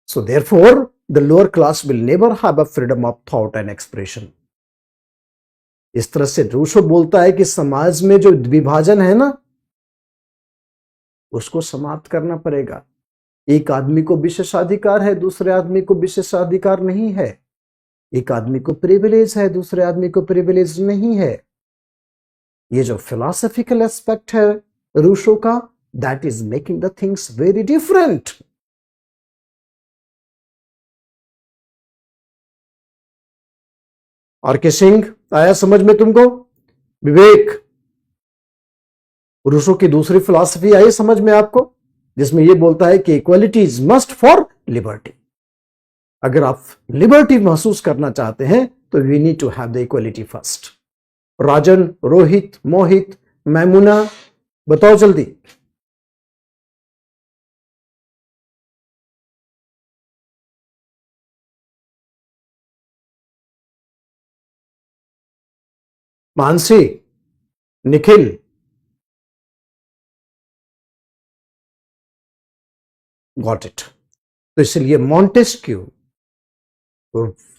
So therefore, the lower class will never have a freedom of thought and expression. इस तरह से रूसो बोलता है कि समाज में जो विभाजन है ना, उसको समाप्त करना पड़ेगा। एक आदमी को विशेषाधिकार है, दूसरे आदमी को विशेषाधिकार नहीं है। एक आदमी को प्रिविलेज है, दूसरे आदमी को प्रिविलेज नहीं है। ये जो फिलोसॉफिकल एस्पेक्ट है रूसो का, that is making the things very different. R K Singh, आया समझ में तुमको? विवेक, रूसो की दूसरी फिलॉसफी आई समझ में आपको, जिसमें यह बोलता है कि equality is must for liberty. अगर आप लिबर्टी महसूस करना चाहते हैं तो we need to have the equality first. Rajan, Rohit, Mohit, Maimuna, बताओ जल्दी। Mansi, Nikhil, got it. तो इसलिए मॉन्टेस्क्यू,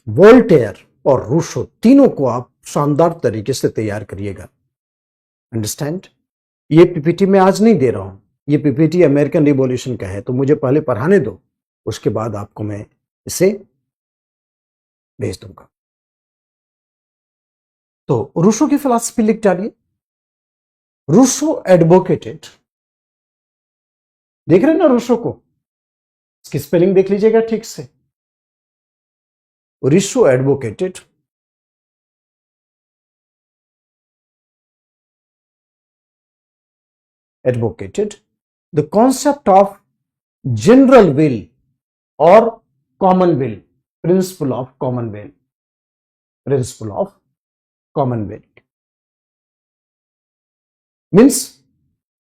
वोल्टेयर और रूसो तीनों को आप शानदार तरीके से तैयार करिएगा। अंडरस्टैंड? ये पीपीटी मैं आज नहीं दे रहा हूं, ये पीपीटी अमेरिकन रिवॉल्यूशन का है, तो मुझे पहले पढ़ाने दो, उसके बाद आपको मैं इसे भेज दूंगा। तो रूसो की फिलॉसफी लिख डालिए। रूसो एडवोकेटेड, देख रहे हैं ना रूसो को, इसकी स्पेलिंग देख लीजिएगा ठीक से। Rousseau advocated the concept of general will or common will, principle of common will, principle of common will means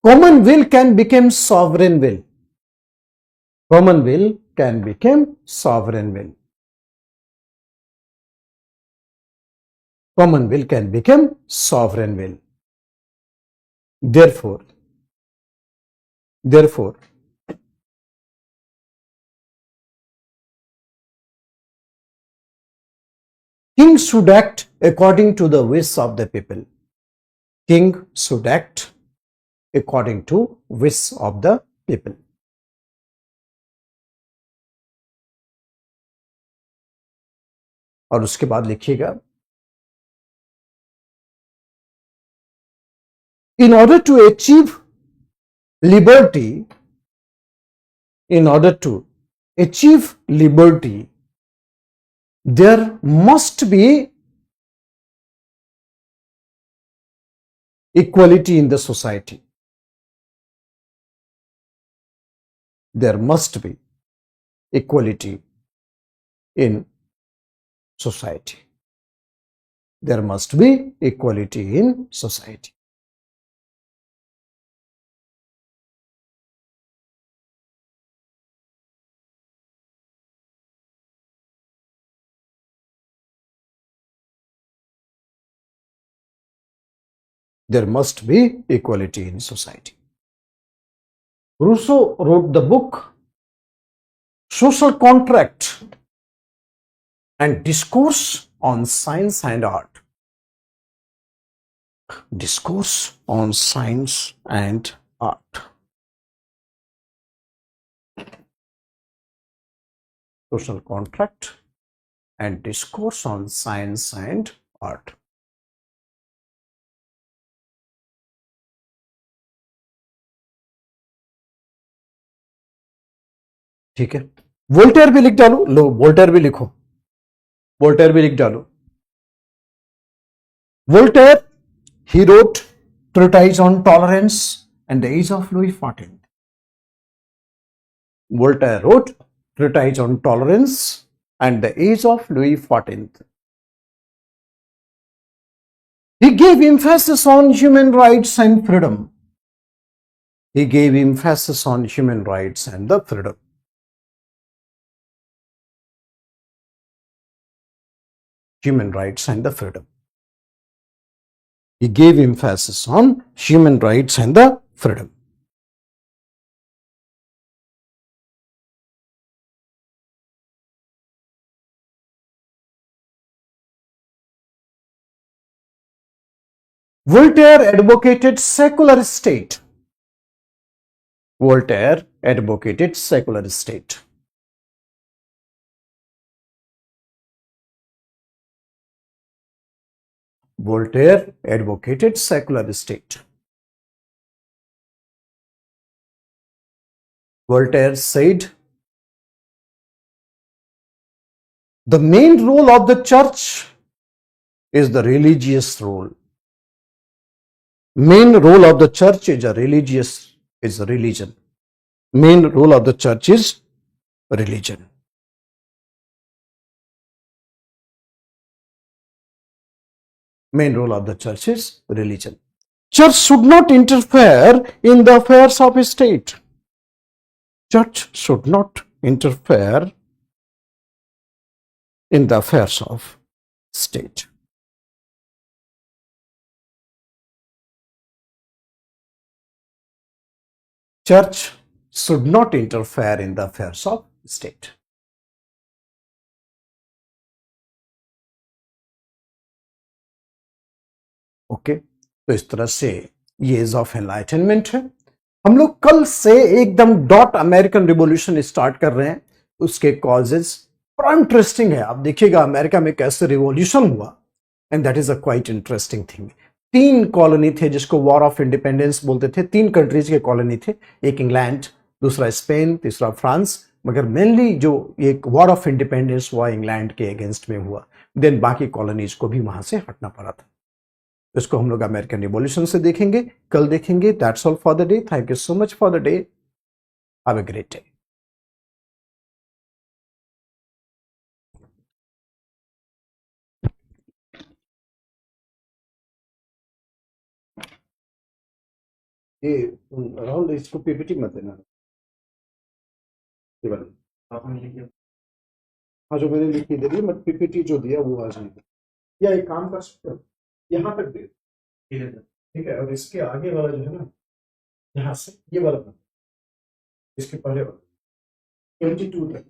common will can become sovereign will, common will can become sovereign will, common will can become sovereign will. Therefore king should act according to the wish of the people. King should act according to wish of the people. और उसके बाद लिखिएगा, In order to achieve liberty, in order to achieve liberty, there must be equality in the society. There must be equality in society. There must be equality in society. There must be equality in society. Rousseau wrote the book Social Contract and Discourse on Science and Art. Discourse on Science and Art. Social Contract and Discourse on Science and Art. ठीक है, वोल्टेयर भी लिख डालो, लो वोल्टेयर भी लिखो, वोल्टेयर भी लिख डालो. Voltaire, he wrote Treatise on Tolerance and the Age of Louis XIV. Voltaire wrote Treatise on Tolerance and the Age of Louis XIV. He gave emphasis on human rights and freedom. He gave emphasis on human rights and the freedom. Human rights and the freedom. He gave emphasis on human rights and the freedom. Voltaire advocated secular state. Voltaire advocated secular state. Voltaire advocated secular state. Voltaire said, the main role of the church is the religious role. Main role of the church is religion. Main role of the church is religion. Main role of the church is religion. Church should not interfere in the affairs of a state. Church should not interfere in the affairs of state. Church should not interfere in the affairs of state. Okay, तो इस तरह से ये एज ऑफ एनलाइटनमेंट है. हम लोग कल से एकदम डॉट अमेरिकन रिवॉल्यूशन स्टार्ट कर रहे हैं. उसके कॉजेज बड़ा इंटरेस्टिंग है. आप देखिएगा अमेरिका में कैसे रिवॉल्यूशन हुआ, and that is a quite interesting thing. 3 colony थे जिसको वॉर ऑफ इंडिपेंडेंस बोलते थे. 3 कंट्रीज के कॉलोनी थे, एक इंग्लैंड, दूसरा स्पेन, तीसरा फ्रांस. मगर मेनली जो एक वॉर ऑफ इंडिपेंडेंस हुआ इंग्लैंड के अगेंस्ट में हुआ, देन बाकी कॉलोनीज को भी वहां से हटना पड़ा था. इसको हम लोग अमेरिकन रिवॉल्यूशन से देखेंगे, कल देखेंगे. That's all for the day. Thank you so much for the day. Have a great day. ये राहुल इसको पीपीटी मत देना. आपने लिखी, हाँ जो मैंने लिखी दे दी, मत पीपीटी जो दिया वो आज नहीं. या एक काम कर सकते हो, यहाँ तक दे, ठीक है. और इसके आगे वाला जो है ना, यहाँ से ये वाला, इसके पहले वाला 22 तक